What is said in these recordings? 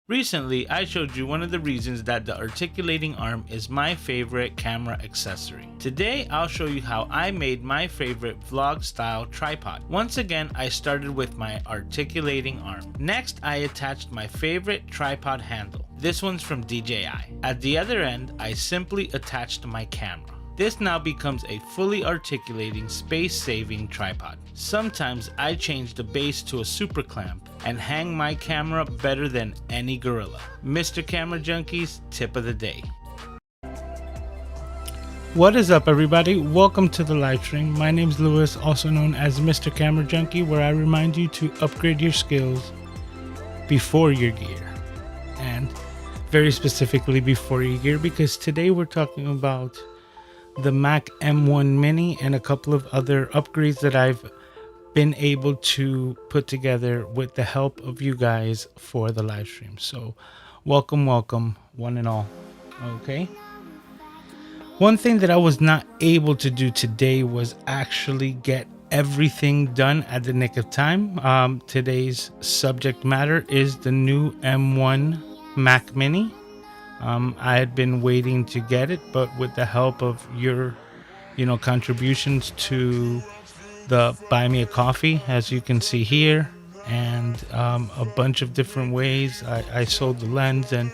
Recently, I showed you one of the reasons that the articulating arm is my favorite camera accessory. Today, I'll show you how I made my favorite vlog style tripod. Once again, I started with my articulating arm. Next, I attached my favorite tripod handle. This one's from DJI. At the other end, I simply attached my camera. This now becomes a fully articulating, space-saving tripod. Sometimes I change the base to a super clamp and hang my camera better than any gorilla. Mr. Camera Junkie's tip of the day. What is up, everybody? Welcome to the live stream. My name is Lewis, also known as Mr. Camera Junkie, where I remind you to upgrade your skills before your gear. And very specifically before your gear, because today we're talking about the Mac M1 Mini and a couple of other upgrades that I've been able to put together with the help of you guys for the live stream. So welcome one and all. Okay, one thing that I was not able to do today was actually get everything done at the nick of time. Today's subject matter is the new M1 Mac Mini. I had been waiting to get it, but with the help of your, contributions to the Buy Me a Coffee, as you can see here, and a bunch of different ways, I sold the lens and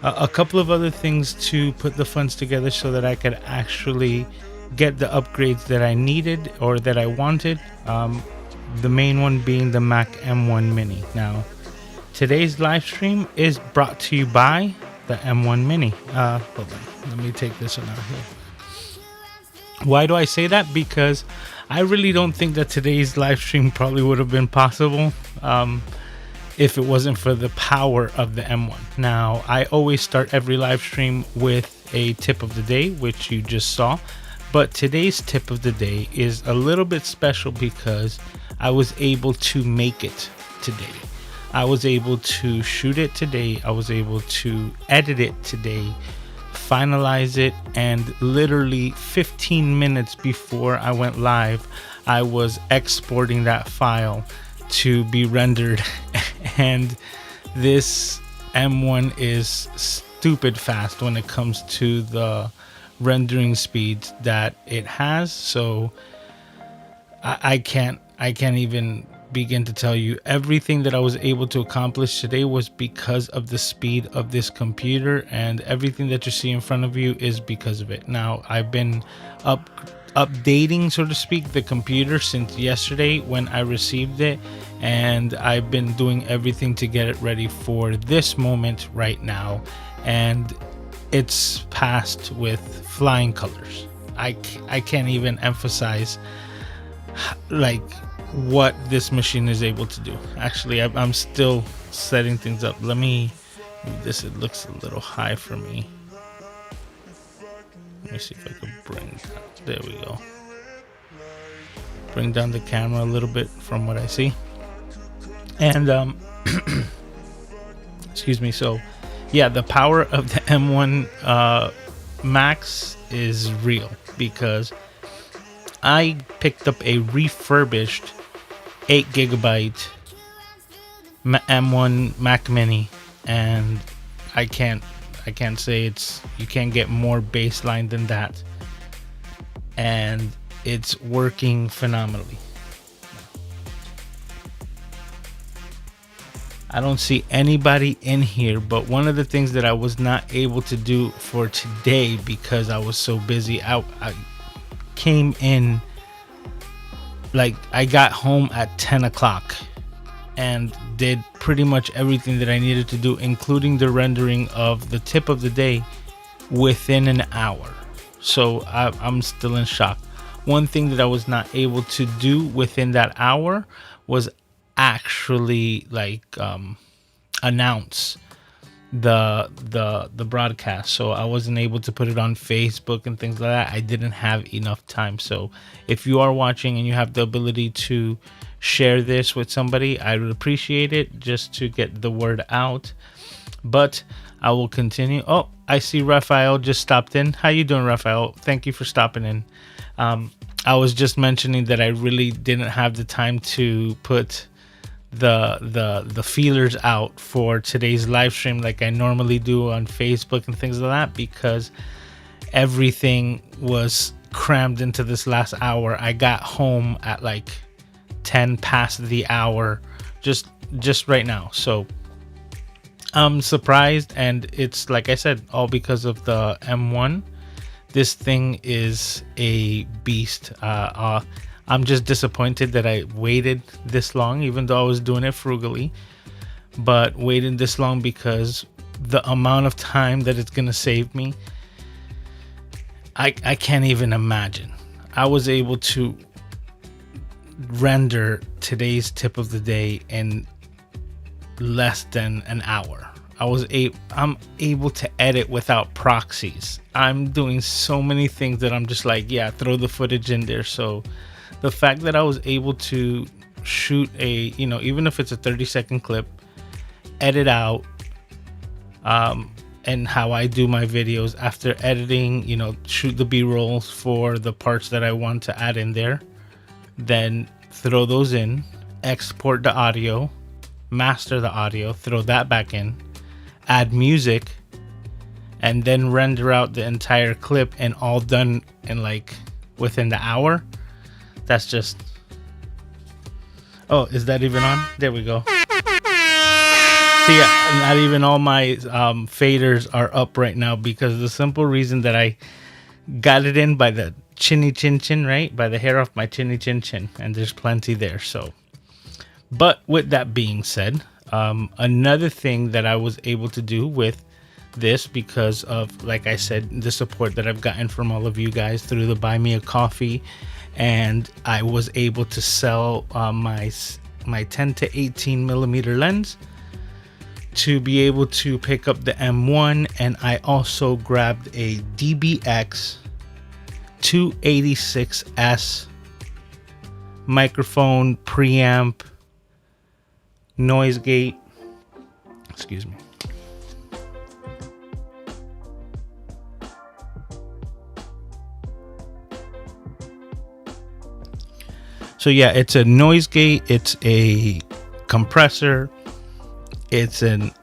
a couple of other things to put the funds together so that I could actually get the upgrades that I needed or that I wanted. The main one being the Mac M1 Mini. Now, today's live stream is brought to you by the M1 Mini. Hold on, let me take this one out here. Why do I say that? Because I really don't think that today's live stream probably would have been possible if it wasn't for the power of the M1. Now, I always start every live stream with a tip of the day, which you just saw, but today's tip of the day is a little bit special because I was able to make it today. I was able to shoot it today. I was able to edit it today, finalize it, and literally 15 minutes before I went live, I was exporting that file to be rendered. And this M1 is stupid fast when it comes to the rendering speeds that it has. So I can't even begin to tell you. Everything that I was able to accomplish today was because of the speed of this computer, and everything that you see in front of you is because of it. Now, I've been updating, so to speak, the computer since yesterday when I received it, and I've been doing everything to get it ready for this moment right now, and it's passed with flying colors. I can't even emphasize what this machine is able to do. Actually, I'm still setting things up. Let me move this. It looks a little high for me. Let me see if I can bring down. There we go. Bring down the camera a little bit from what I see. And excuse me. So yeah, the power of the M1 Max is real, because I picked up a refurbished 8GB M1 Mac Mini, and I can't say you can't get more baseline than that, and it's working phenomenally. I don't see anybody in here, but one of the things that I was not able to do for today because I was so busy, I came in, I got home at 10 o'clock and did pretty much everything that I needed to do, including the rendering of the tip of the day, within an hour. So I'm still in shock. One thing that I was not able to do within that hour was actually announce the broadcast, so I wasn't able to put it on Facebook and things like that. I didn't have enough time. So if you are watching and you have the ability to share this with somebody, I would appreciate it, just to get the word out. But I will continue. Oh, I see Raphael just stopped in. How you doing, Raphael? Thank you for stopping in. I was just mentioning that I really didn't have the time to put the feelers out for today's live stream like I normally do on Facebook and things like that, because everything was crammed into this last hour. I got home at like 10 past the hour just right now. So I'm surprised, and it's like I said, all because of the M1. This thing is a beast. I'm just disappointed that I waited this long, even though I was doing it frugally, but waited this long because the amount of time that it's gonna save me, I can't even imagine. I was able to render today's tip of the day in less than an hour. I'm able to edit without proxies. I'm doing so many things that I'm just like, yeah, throw the footage in there. So the fact that I was able to shoot a, you know, even if it's a 30-second clip, edit out, and how I do my videos after editing, you know, shoot the B-rolls for the parts that I want to add in there, then throw those in, export the audio, master the audio, throw that back in, add music, and then render out the entire clip, and all done in like within the hour. That's just, oh, is that even on? There we go. See, not even all my faders are up right now, because the simple reason that I got it in by the chinny chin chin, right? By the hair off my chinny chin chin, and there's plenty there. So, but with that being said, another thing that I was able to do with this, because of, like I said, the support that I've gotten from all of you guys through the Buy Me a Coffee, and I was able to sell my 10 to 18 millimeter lens to be able to pick up the M1, and I also grabbed a DBX 286S microphone, preamp, noise gate, excuse me. So yeah, it's a noise gate, it's a compressor, it's an,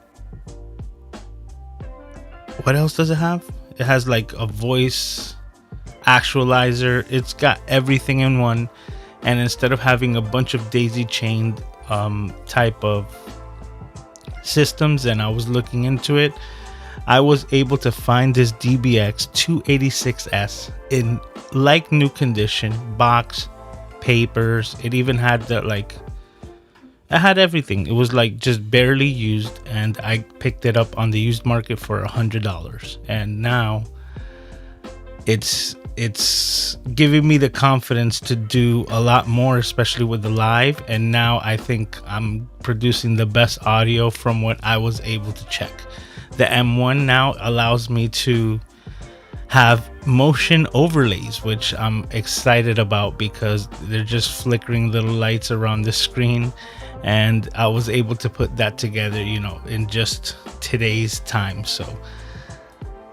what else does it have? It has like a voice actualizer. It's got everything in one. And instead of having a bunch of daisy chained type of systems, and I was looking into it, I was able to find this DBX 286S in like new condition, box, papers. It even had the like, it had everything. It was like just barely used, and I picked it up on the used market for $100. And now it's giving me the confidence to do a lot more, especially with the live. And now I think I'm producing the best audio from what I was able to check. The M1 now allows me to have motion overlays, which I'm excited about, because they're just flickering little lights around the screen, and I was able to put that together, you know, in just today's time. So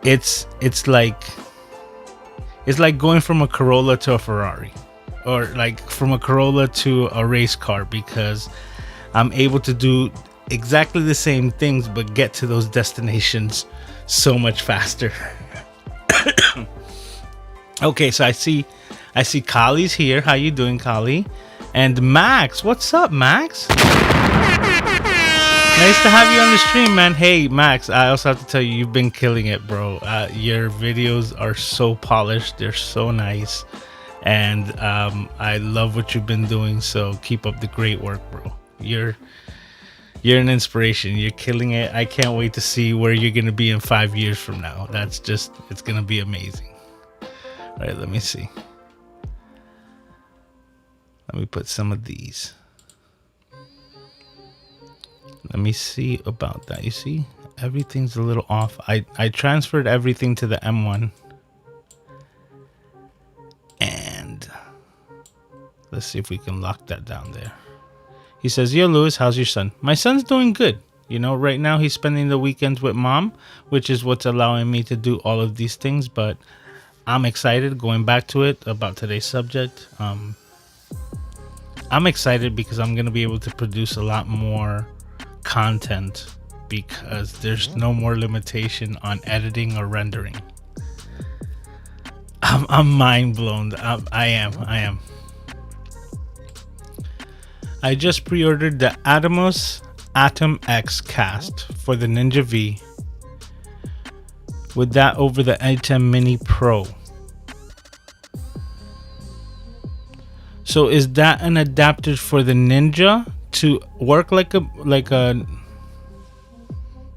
it's like going from a Corolla to a Ferrari, or like from a Corolla to a race car, because I'm able to do exactly the same things but get to those destinations so much faster. Okay, so I see Kali's here. How you doing, Kali? And Max, what's up, Max? Nice to have you on the stream, man. Hey, Max, I also have to tell you, you've been killing it, bro. Your videos are so polished. They're so nice. And I love what you've been doing. So keep up the great work, bro. You're an inspiration. You're killing it. I can't wait to see where you're going to be in 5 years from now. That's just, it's going to be amazing. All right, let me see. Let me put some of these. Let me see about that. You see, everything's a little off. I transferred everything to the M1. And let's see if we can lock that down there. He says, yo, Lewis, how's your son? My son's doing good. You know, right now he's spending the weekends with mom, which is what's allowing me to do all of these things. But I'm excited, going back to it, about today's subject. I'm I'm excited because I'm going to be able to produce a lot more content because there's no more limitation on editing or rendering. I'm mind blown. I am. I just pre-ordered the Atom X cast for the Ninja V with that over the Ecamm Mini Pro. So is that an adapter for the Ninja to work like a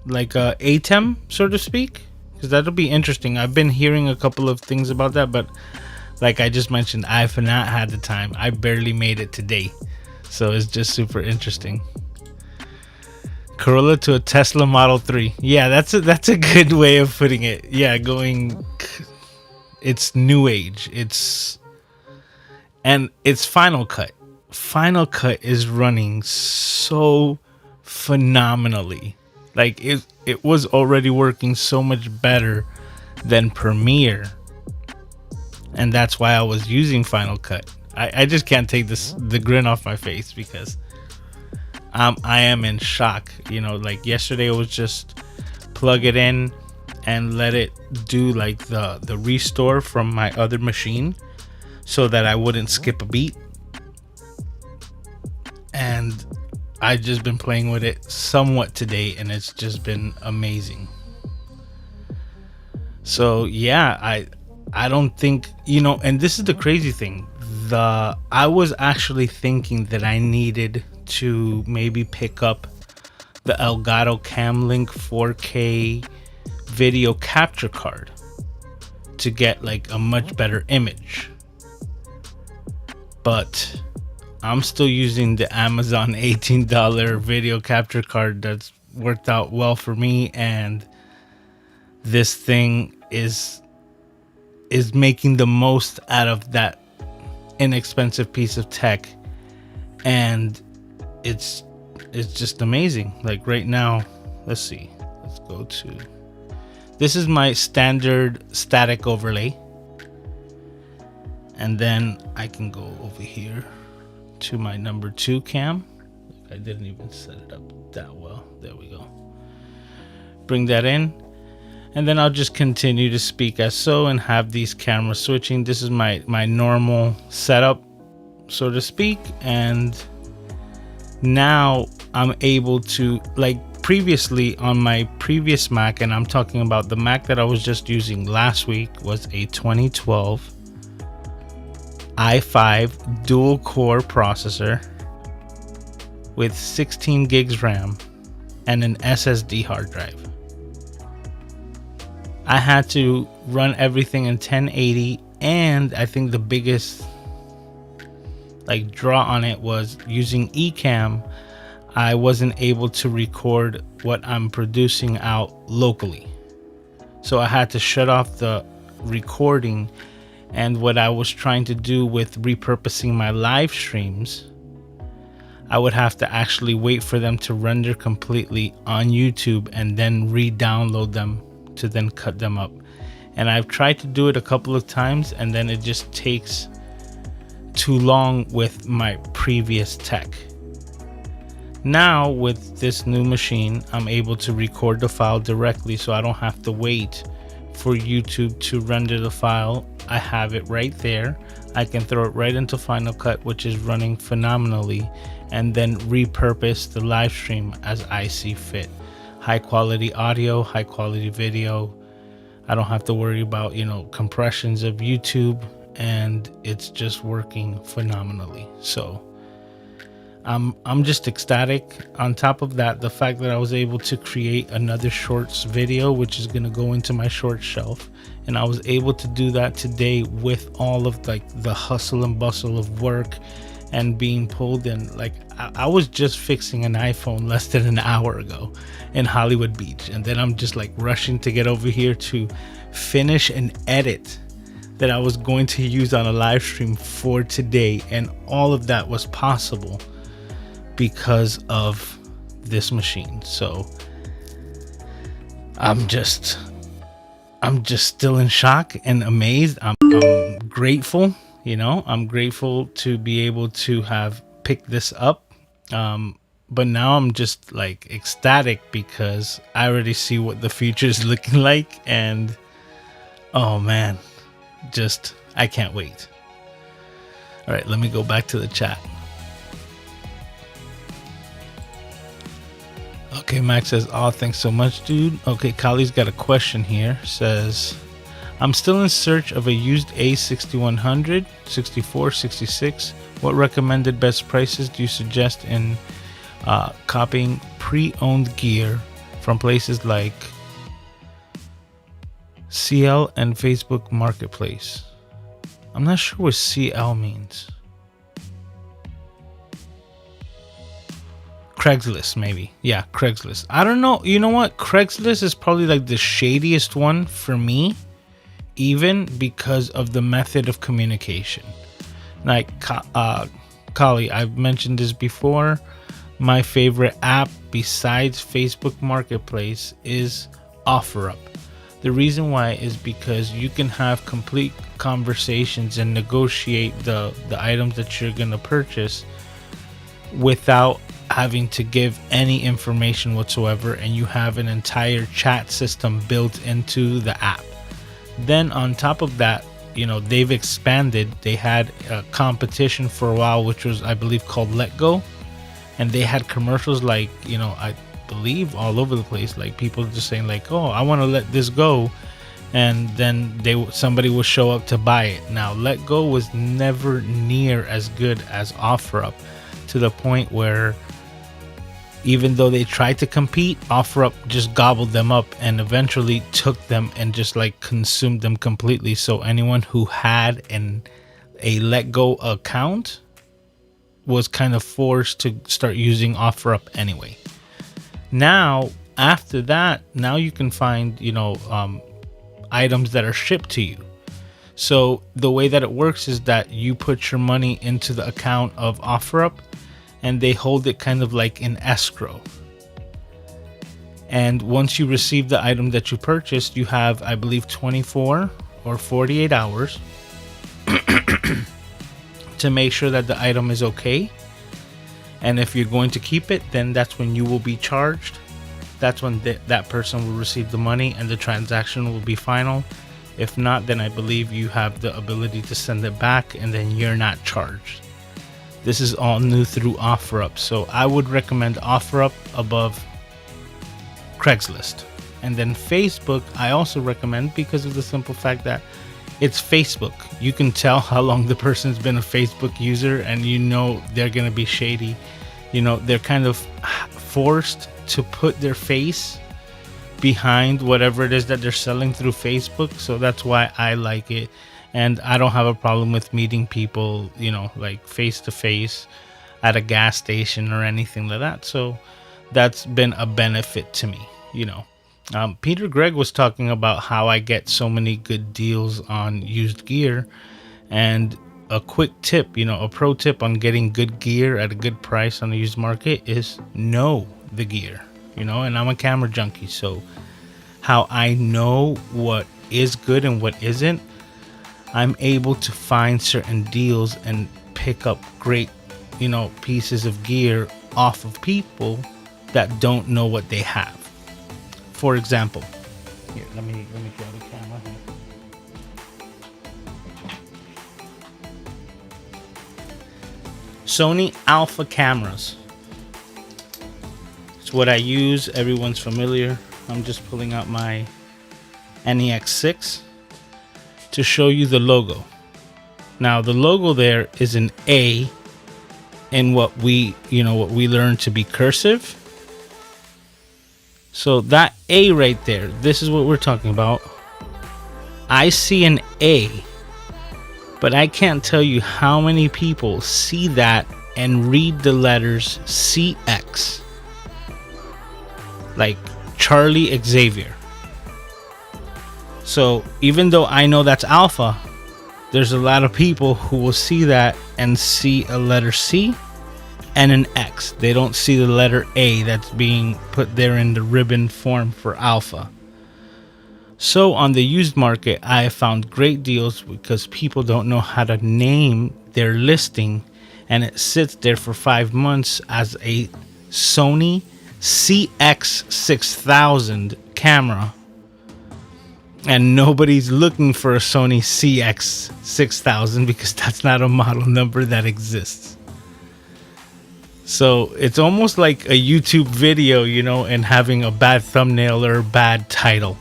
Ecamm, so to speak? Because that'll be interesting. I've been hearing a couple of things about that, but like I just mentioned, I've not had the time. I barely made it today, so it's just super interesting. Corolla to a Tesla Model 3. Yeah, that's a good way of putting it. Yeah, it's new age. It's Final Cut. Final Cut is running so phenomenally. Like it was already working so much better than Premiere, and that's why I was using Final Cut. I just can't take the grin off my face because I am in shock. You know, like yesterday it was just plug it in and let it do like the restore from my other machine so that I wouldn't skip a beat. And I've just been playing with it somewhat today, and it's just been amazing. So yeah, I don't think, you know, and this is the crazy thing. I was actually thinking that I needed to maybe pick up the Elgato Camlink 4K video capture card to get like a much better image. But I'm still using the Amazon $18 video capture card that's worked out well for me, and this thing is making the most out of that inexpensive piece of tech, and it's just amazing. Like right now, let's see, let's go to, this is my standard static overlay, and then I can go over here to my number 2 cam. I didn't even set it up that well. There we go. Bring that in, and then I'll just continue to speak as so and have these cameras switching. This is my normal setup, so to speak, and now I'm able to, like previously on my previous Mac, and I'm talking about the Mac that I was just using last week, was a 2012 i5 dual core processor with 16 gigs RAM and an SSD hard drive. I had to run everything in 1080, and I think the biggest like draw on it was using Ecamm. I wasn't able to record what I'm producing out locally, so I had to shut off the recording. And what I was trying to do with repurposing my live streams, I would have to actually wait for them to render completely on YouTube and then re-download them to then cut them up. And I've tried to do it a couple of times, and then it just takes too long with my previous tech. Now with this new machine, I'm able to record the file directly, so I don't have to wait for YouTube to render the file. I have it right there. I can throw it right into Final Cut, which is running phenomenally, and then repurpose the live stream as I see fit. High quality audio, high quality video. I don't have to worry about, you know, compressions of YouTube, and it's just working phenomenally. So I'm just ecstatic. On top of that, the fact that I was able to create another shorts video, which is going to go into my short shelf, and I was able to do that today with all of like the hustle and bustle of work and being pulled in. Like I was just fixing an iPhone less than an hour ago in Hollywood Beach, and then I'm just like rushing to get over here to finish an edit that I was going to use on a live stream for today, and all of that was possible because of this machine. So I'm just still in shock and amazed. I'm grateful, you know, I'm grateful to be able to have pick this up. But now I'm just like ecstatic because I already see what the future is looking like, and oh man, just I can't wait. All right, let me go back to the chat. Okay, Max says, oh, thanks so much, dude. Okay, Kali's got a question here. Says, I'm still in search of a used A6100, 64, 66. What recommended best prices do you suggest in copying pre-owned gear from places like CL and Facebook Marketplace? I'm not sure what CL means. Craigslist, maybe. Yeah, Craigslist. I don't know. You know what? Craigslist is probably like the shadiest one for me, even because of the method of communication. Like, Kali, I've mentioned this before. My favorite app besides Facebook Marketplace is OfferUp. The reason why is because you can have complete conversations and negotiate the items that you're going to purchase without having to give any information whatsoever, and you have an entire chat system built into the app. Then on top of that, you know, they've expanded. They had a competition for a while, which was, I believe, called Let Go, and they had commercials like, you know, I believe all over the place, like people just saying like, oh, I want to let this go, and then somebody will show up to buy it. Now, Let Go was never near as good as OfferUp, to the point where even though they tried to compete, OfferUp just gobbled them up and eventually took them and just like consumed them completely. So anyone who had a Let Go account was kind of forced to start using OfferUp anyway. Now, after that, now you can find, you know, items that are shipped to you. So the way that it works is that you put your money into the account of OfferUp, and they hold it kind of like in escrow. And once you receive the item that you purchased, you have, I believe, 24 or 48 hours to make sure that the item is okay. And if you're going to keep it, then that's when you will be charged. That's when that person will receive the money and the transaction will be final. If not, then I believe you have the ability to send it back, and then you're not charged. This is all new through OfferUp, so I would recommend OfferUp above Craigslist. And then Facebook, I also recommend, because of the simple fact that it's Facebook. You can tell how long the person's been a Facebook user, and you know they're going to be shady. You know, they're kind of forced to put their face behind whatever it is that they're selling through Facebook, so that's why I like it. And I don't have a problem with meeting people, you know, like face to face at a gas station or anything like that. So that's been a benefit to me, you know. Peter Gregg was talking about how I get so many good deals on used gear. And a quick tip, you know, a pro tip on getting good gear at a good price on the used market is know the gear, you know. And I'm a camera junkie, so how I know what is good and what isn't, I'm able to find certain deals and pick up great, you know, pieces of gear off of people that don't know what they have. For example, here, let me grab the camera here. Sony Alpha cameras. It's what I use. Everyone's familiar. I'm just pulling out my NEX6 to show you the logo. Now the logo there is an A in what we learn to be cursive. So that A right there, this is what we're talking about. I see an A, but I can't tell you how many people see that and read the letters CX, like Charlie Xavier. So even though I know that's alpha, there's a lot of people who will see that and see a letter C and an X. They don't see the letter A that's being put there in the ribbon form for alpha. So on the used market, I have found great deals because people don't know how to name their listing and it sits there for 5 months as a Sony CX6000 camera, and nobody's looking for a Sony CX6000 because that's not a model number that exists. So it's almost like a YouTube video, you know, and having a bad thumbnail or a bad title.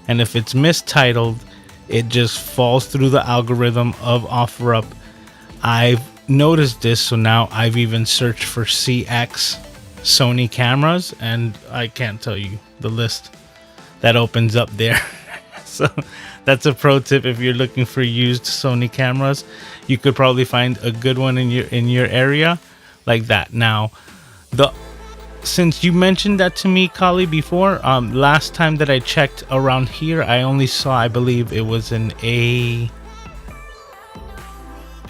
And if it's mistitled, it just falls through the algorithm of OfferUp. I've noticed this, so now I've even searched for CX Sony cameras, and I can't tell you the list that opens up there. So that's a pro tip. If you're looking for used Sony cameras, you could probably find a good one in your area like that. Now, since you mentioned that to me, Kali, before, last time that I checked around here, I only saw, I believe it was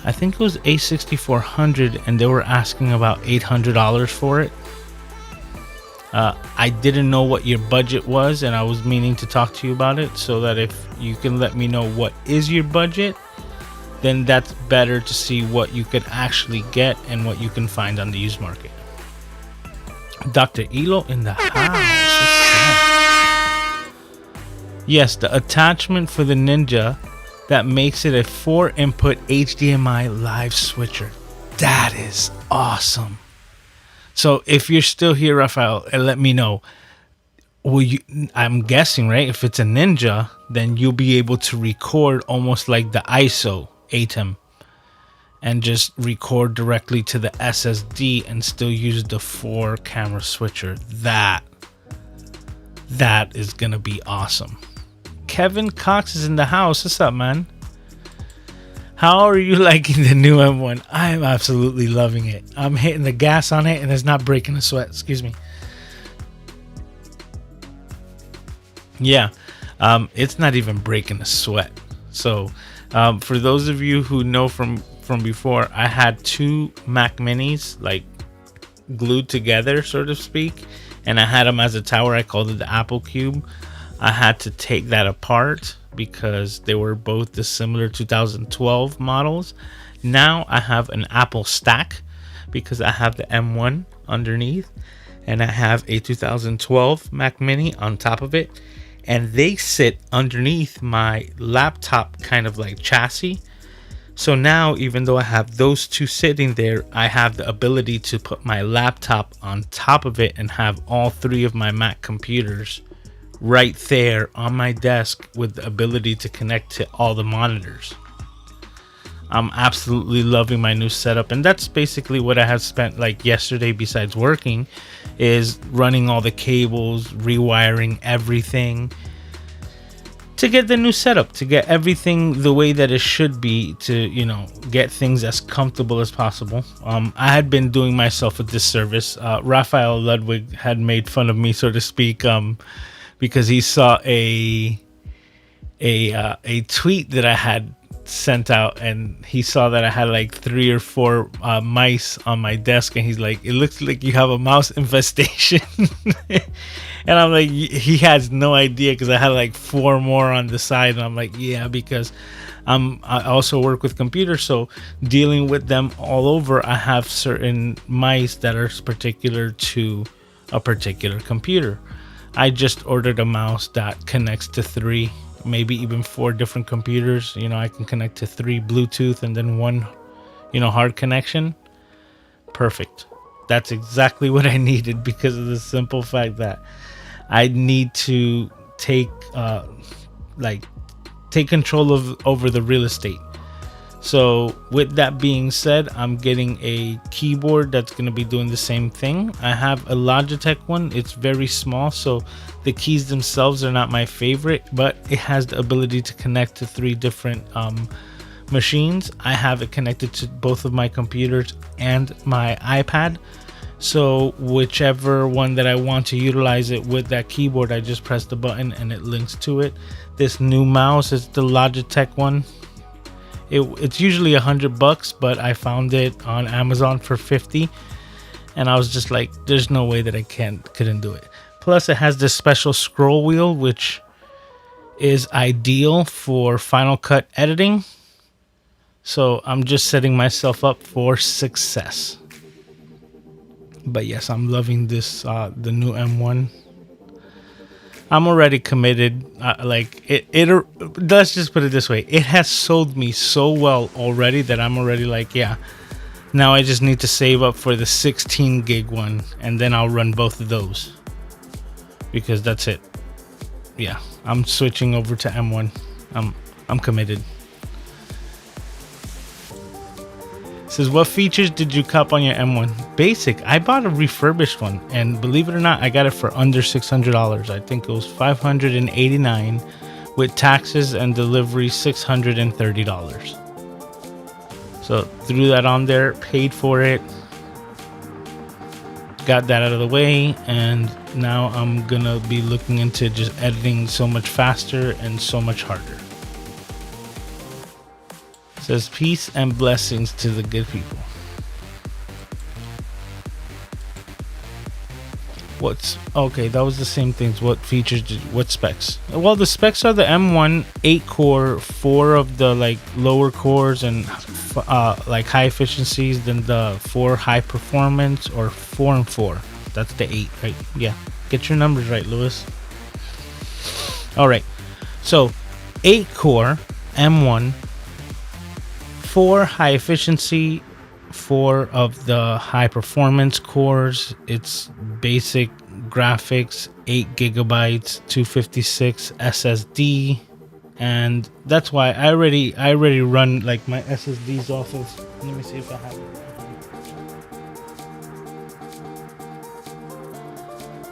I think it was A6400, and they were asking about $800 for it. I didn't know what your budget was, and I was meaning to talk to you about it, so that if you can let me know what is your budget, then that's better to see what you could actually get and what you can find on the used market. Dr. Elo in the house. Yes, the attachment for the Ninja that makes it a 4-input HDMI live switcher. That is awesome. So if you're still here, Raphael, let me know. I'm guessing, right? If it's a Ninja, then you'll be able to record almost like the ISO Ecamm and just record directly to the SSD and still use the 4-camera switcher. That is gonna be awesome. Kevin Cox is in the house. What's up, man? How are you liking the new M1? I am absolutely loving it. I'm hitting the gas on it and it's not breaking a sweat. Excuse me. Yeah, it's not even breaking a sweat. So for those of you who know from before, I had 2 Mac Minis like glued together, so to speak, and I had them as a tower. I called it the Apple Cube. I had to take that apart because they were both the similar 2012 models. Now I have an Apple stack because I have the M1 underneath and I have a 2012 Mac Mini on top of it, and they sit underneath my laptop kind of like chassis. So now, even though I have those 2 sitting there, I have the ability to put my laptop on top of it and have all 3 of my Mac computers right there on my desk with the ability to connect to all the monitors. I'm absolutely loving my new setup, and that's basically what I have spent like yesterday besides working, is running all the cables, rewiring everything to get the new setup, to get everything the way that it should be, to, you know, get things as comfortable as possible. I had been doing myself a disservice. Raphael Ludwig had made fun of me, so to speak, because he saw a tweet that I had sent out, and he saw that I had like 3 or 4 mice on my desk, and he's like, it looks like you have a mouse infestation. And I'm like, he has no idea, because I had like 4 more on the side, and I'm like, yeah, because I also work with computers, so dealing with them all over, I have certain mice that are particular to a particular computer. I just ordered a mouse that connects to 3, maybe even 4 different computers. You know, I can connect to 3 Bluetooth and then 1, you know, hard connection. Perfect. That's exactly what I needed, because of the simple fact that I need to take control over the real estate. So with that being said, I'm getting a keyboard that's going to be doing the same thing. I have a Logitech one. It's very small, so the keys themselves are not my favorite, but it has the ability to connect to 3 different machines. I have it connected to both of my computers and my iPad. So whichever one that I want to utilize it with that keyboard, I just press the button and it links to it. This new mouse is the Logitech one. It's usually $100, but I found it on Amazon for $50, and I was just like, there's no way that I couldn't do it. Plus, it has this special scroll wheel, which is ideal for Final Cut editing. So I'm just setting myself up for success. But yes, I'm loving this, the new M1. I'm already committed. Like it, let's just put it this way. It has sold me so well already that I'm already like, yeah, now I just need to save up for the 16 gig one, and then I'll run both of those, because that's it. Yeah, I'm switching over to M1. I'm committed. It says, what features did you cop on your M1? Basic. I bought a refurbished one, and believe it or not, I got it for under $600. I think it was $589 with taxes and delivery, $630. So threw that on there, paid for it, got that out of the way, and now I'm gonna be looking into just editing so much faster and so much harder. It says, peace and blessings to the good people. What's okay? That was the same things. What features? What specs? Well, the specs are the M1 8 core, 4 of the like lower cores and like high efficiencies, then the 4 high performance, or 4 and 4. That's the 8, right? Yeah, get your numbers right, Lewis. All right, so 8 core M1, 4 high efficiency, 4 of the high performance cores. It's basic graphics, 8 gigabytes, 256 SSD, and that's why I already run like my SSDs off of. Let me see if I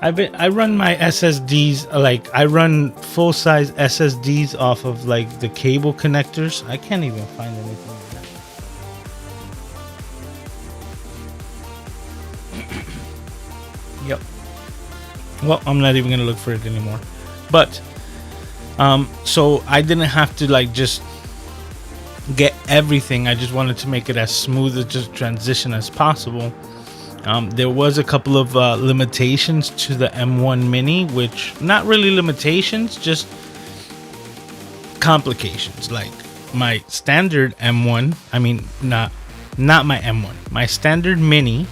have it. I run my SSDs, like I run full size SSDs off of like the cable connectors. I can't even find anything. Yep. Well, I'm not even gonna look for it anymore. But so I didn't have to like just get everything. I just wanted to make it as smooth as just transition as possible. There was a couple of limitations to the M1 Mini, which not really limitations, just complications. Like my standard M1, I mean not my M1, my standard Mini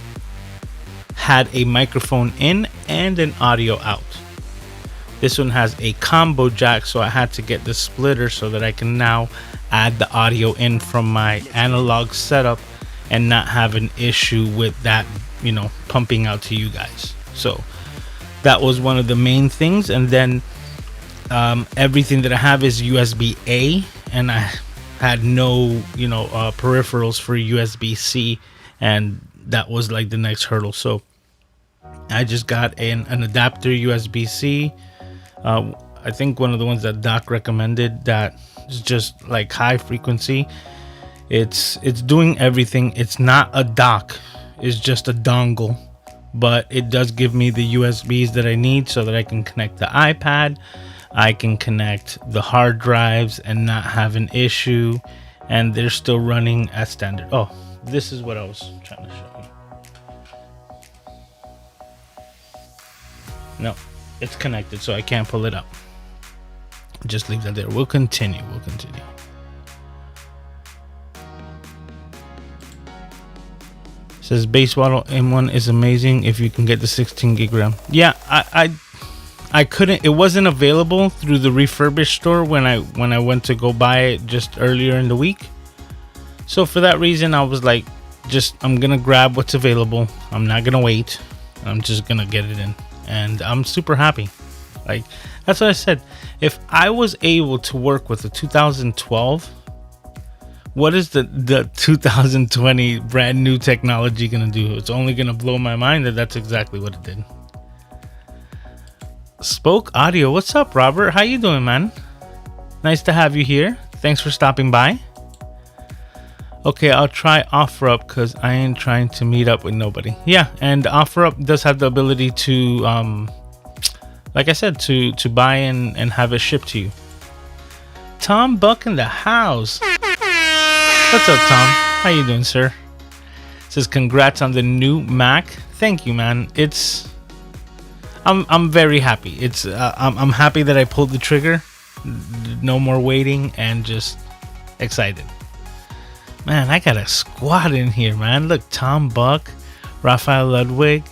had a microphone in and an audio out. This one has a combo jack, so I had to get the splitter so that I can now add the audio in from my analog setup and not have an issue with that, you know, pumping out to you guys. So that was one of the main things. And then everything that I have is USB-A, and I had no, you know, peripherals for USB-C, and that was like the next hurdle. So I just got an adapter USB-C. I think one of the ones that Doc recommended, that is just like high frequency. It's doing everything. It's not a dock, it's just a dongle, but it does give me the USBs that I need so that I can connect the iPad, I can connect the hard drives and not have an issue, and they're still running as standard. Oh, this is what I was trying to show you. No, it's connected, so I can't pull it up. Just leave that there. We'll continue. It says base model M1 is amazing if you can get the 16 gig RAM. Yeah, I couldn't. It wasn't available through the refurbished store when I went to go buy it just earlier in the week. So for that reason, I was like, I'm gonna grab what's available. I'm not gonna wait. I'm just gonna get it in. And I'm super happy. Like, that's what I said. If I was able to work with the 2012, what is the 2020 brand new technology gonna do? It's only gonna blow my mind that that's exactly what it did. Spoke Audio, what's up, Robert? How you doing, man? Nice to have you here. Thanks for stopping by. Okay, I'll try OfferUp because I ain't trying to meet up with nobody. Yeah, and OfferUp does have the ability to, like I said, to buy and have it shipped to you. Tom Buck in the house. What's up, Tom? How you doing, sir? It says congrats on the new Mac. Thank you, man. I'm very happy. I'm happy that I pulled the trigger. No more waiting, and just excited. Man, I got a squad in here, man. Look, Tom Buck, Raphael Ludwig,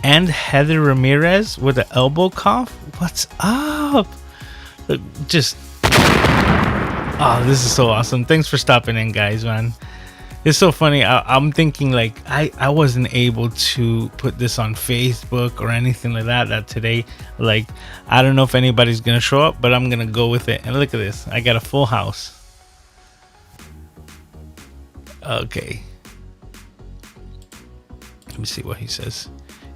and Heather Ramirez with an elbow cough. What's up? Look, just... Oh, this is so awesome. Thanks for stopping in, guys, man. It's so funny. I'm thinking, like, I wasn't able to put this on Facebook or anything like that today. Like, I don't know if anybody's going to show up, but I'm going to go with it. And look at this. I got a full house. Okay. Let me see what he says.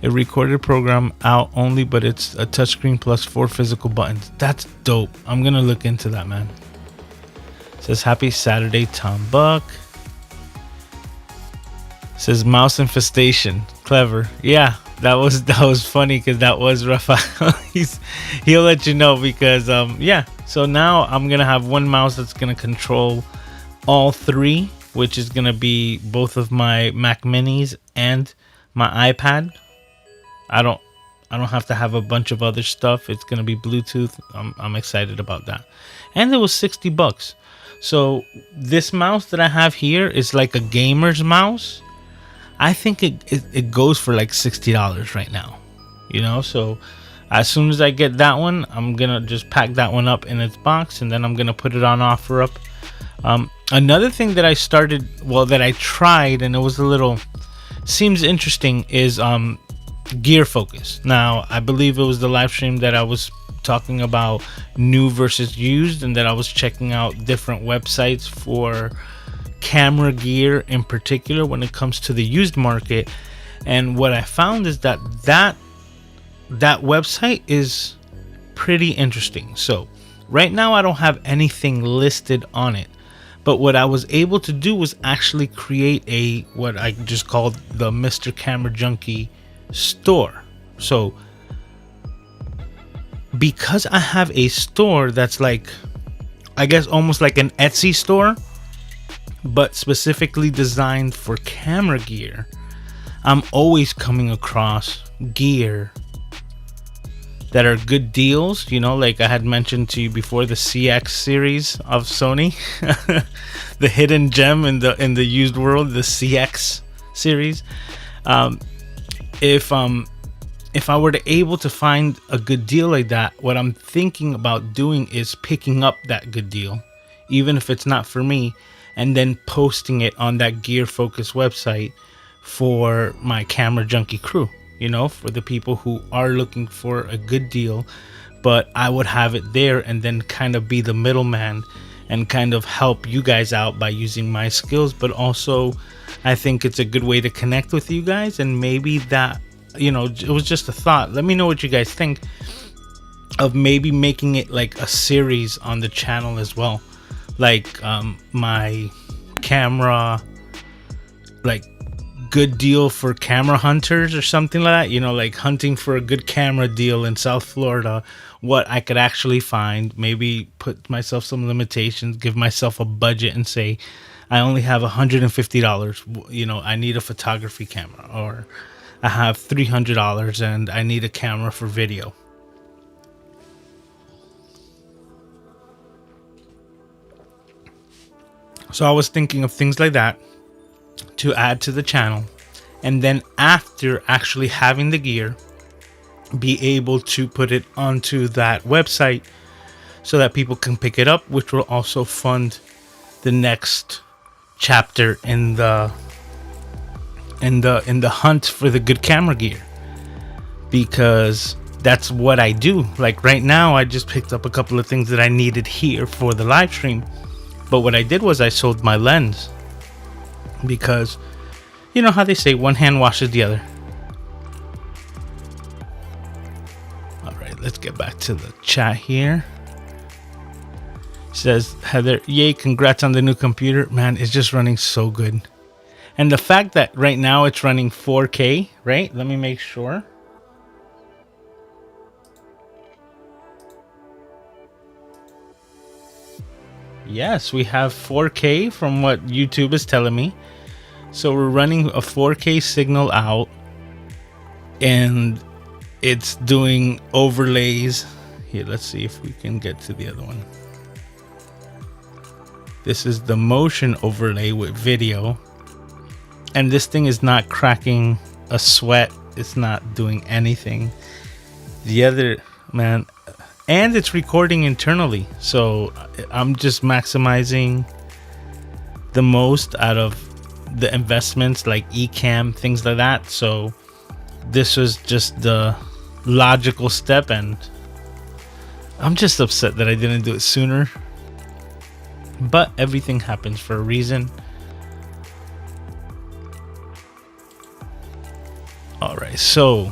A recorded program out only, but it's a touchscreen plus 4 physical buttons. That's dope. I'm gonna look into that, man. It says happy Saturday, Tom Buck. It says mouse infestation. Clever. Yeah, that was funny because that was Rafael. He'll let you know because yeah. So now I'm gonna have one mouse that's gonna control all 3, which is gonna be both of my Mac Minis and my iPad. I don't have to have a bunch of other stuff. It's gonna be Bluetooth. I'm excited about that. And it was $60. So this mouse that I have here is like a gamer's mouse. I think it goes for like $60 right now. You know, so as soon as I get that one, I'm gonna just pack that one up in its box, and then I'm gonna put it on OfferUp. Another thing that I tried, and it was a little seems interesting, is gear focus. Now, I believe it was the live stream that I was talking about new versus used, and that I was checking out different websites for camera gear in particular when it comes to the used market. And what I found is that website is pretty interesting. So right now I don't have anything listed on it, but what I was able to do was actually create what I just called the MrCameraJunkie store. So because I have a store that's like, I guess almost like an Etsy store, but specifically designed for camera gear, I'm always coming across gear that are good deals. You know, like I had mentioned to you before, the CX series of Sony, the hidden gem in the used world, the CX series. If I were able to find a good deal like that, what I'm thinking about doing is picking up that good deal, even if it's not for me, and then posting it on that Gear Focus website for my Camera Junkie crew, you know, for the people who are looking for a good deal. But I would have it there and then kind of be the middleman and kind of help you guys out by using my skills. But also, I think it's a good way to connect with you guys, and maybe that, you know, it was just a thought. Let me know what you guys think of maybe making it like a series on the channel as well, like my camera, like good deal for camera hunters or something like that, you know, like hunting for a good camera deal in South Florida, what I could actually find. Maybe put myself some limitations, give myself a budget and say I only have $150, you know, I need a photography camera, or I have $300 and I need a camera for video. So I was thinking of things like that to add to the channel, and then after actually having the gear, be able to put it onto that website so that people can pick it up, which will also fund the next chapter in the hunt for the good camera gear, because that's what I do. Like right now, I just picked up a couple of things that I needed here for the live stream, but what I did was I sold my lens, because you know how they say one hand washes the other. All right, let's get back to the chat here. Says Heather, yay, congrats on the new computer. Man, it's just running so good. And the fact that right now it's running 4K, right? Let me make sure. Yes, we have 4K from what YouTube is telling me. So we're running a 4K signal out, and it's doing overlays. Here, let's see if we can get to the other one. This is the motion overlay with video. And this thing is not cracking a sweat. It's not doing anything. The other, man, and it's recording internally. So I'm just maximizing the most out of the investments like Ecamm, things like that. So this was just the logical step, and I'm just upset that I didn't do it sooner. But everything happens for a reason. Alright, so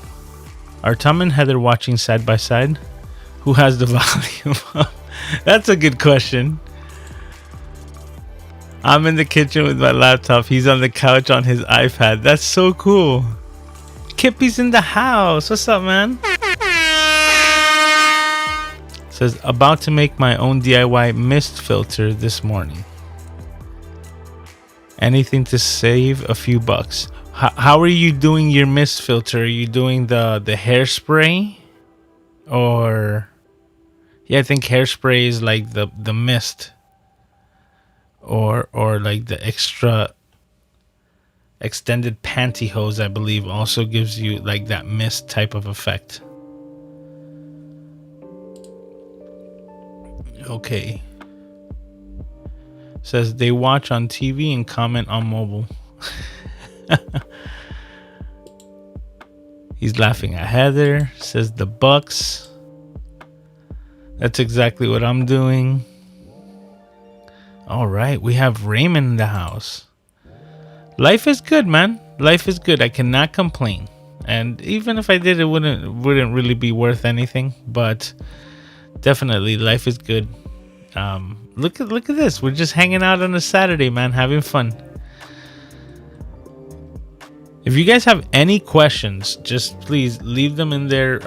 are Tom and Heather watching side by side? Who has the volume up? That's a good question. I'm in the kitchen with my laptop. He's on the couch on his iPad. That's so cool. Kippy's in the house. What's up, man? Says, about to make my own DIY mist filter this morning. Anything to save a few bucks. How are you doing your mist filter? Are you doing the hairspray? Or... yeah, I think hairspray is like the mist. Or like the extra extended pantyhose, I believe, also gives you like that mist type of effect. Okay. Says they watch on TV and comment on mobile. He's laughing at Heather. Says the Bucks. That's exactly what I'm doing. All right, we have Raymond in the house. Life is good, man. Life is good. I cannot complain. And even if I did, it wouldn't really be worth anything. But definitely, life is good. Look at this. We're just hanging out on a Saturday, man, having fun. If you guys have any questions, just please leave them in there,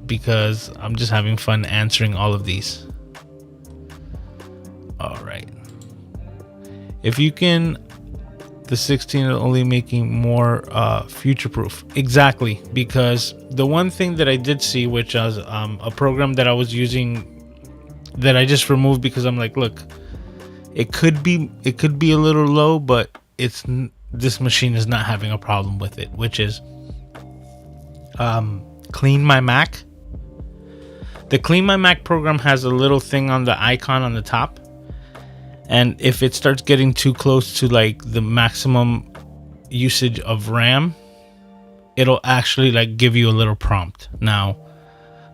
because I'm just having fun answering all of these. All right. If you can, the 16 is only making more future-proof. Exactly, because the one thing that I did see, which was a program that I was using that I just removed because I'm like, look, it could be a little low, but this machine is not having a problem with it, which is Clean My Mac. The Clean My Mac program has a little thing on the icon on the top, and if it starts getting too close to like the maximum usage of RAM, it'll actually like give you a little prompt. Now,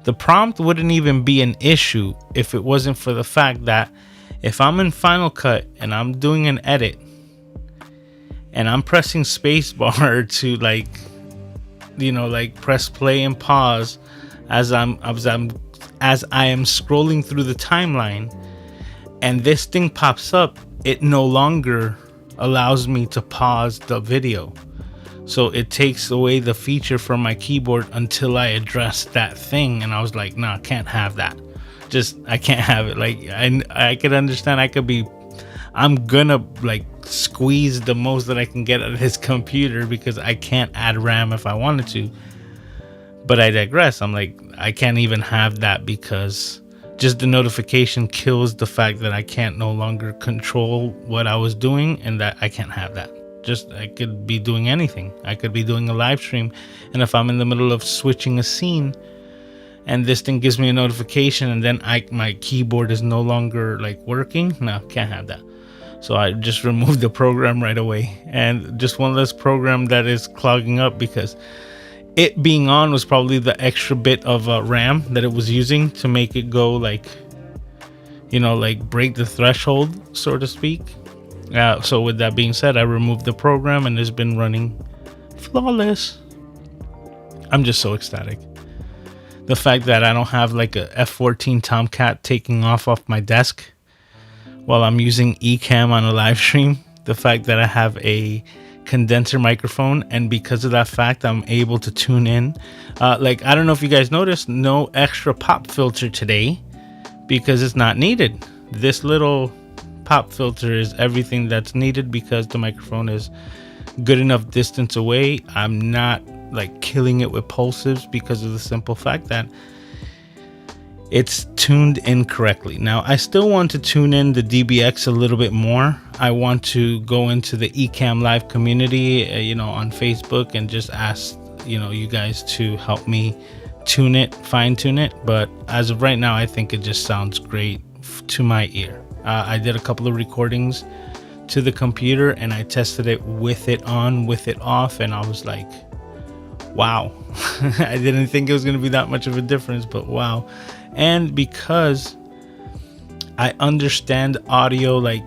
the prompt wouldn't even be an issue if it wasn't for the fact that if I'm in Final Cut and I'm doing an edit and I'm pressing spacebar to like, you know, like press play and pause as I am scrolling through the timeline, and this thing pops up, it no longer allows me to pause the video. So it takes away the feature from my keyboard until I address that thing. And I was like, nah, can't have that. I can't have it. Like, I could understand. I'm gonna like squeeze the most that I can get out of this computer because I can't add RAM if I wanted to. But I digress. I'm like, I can't even have that because just the notification kills the fact that I can't no longer control what I was doing, and that I can't have that. I could be doing anything. I could be doing a live stream, and if I'm in the middle of switching a scene and this thing gives me a notification and then my keyboard is no longer like working, no, can't have that. So I just removed the program right away, and just one less program that is clogging up because it being on was probably the extra bit of RAM that it was using to make it go like, you know, like break the threshold, so to speak. So with that being said, I removed the program and it's been running flawless. I'm just so ecstatic. The fact that I don't have like a F-14 Tomcat taking off my desk while I'm using Ecamm on a live stream. The fact that I have a condenser microphone, and because of that fact, I'm able to tune in. Like, I don't know if you guys noticed, no extra pop filter today because it's not needed. This little pop filter is everything that's needed because the microphone is good enough distance away. I'm not like killing it with pulses because of the simple fact that it's tuned incorrectly. Now, I still want to tune in the DBX a little bit more. I want to go into the Ecamm live community, on Facebook, and just ask, you guys to help me tune it, fine tune it. But as of right now, I think it just sounds great to my ear. I did a couple of recordings to the computer and I tested it with it on, with it off, and I was like, wow. I didn't think it was going to be that much of a difference, but wow. And because I understand audio like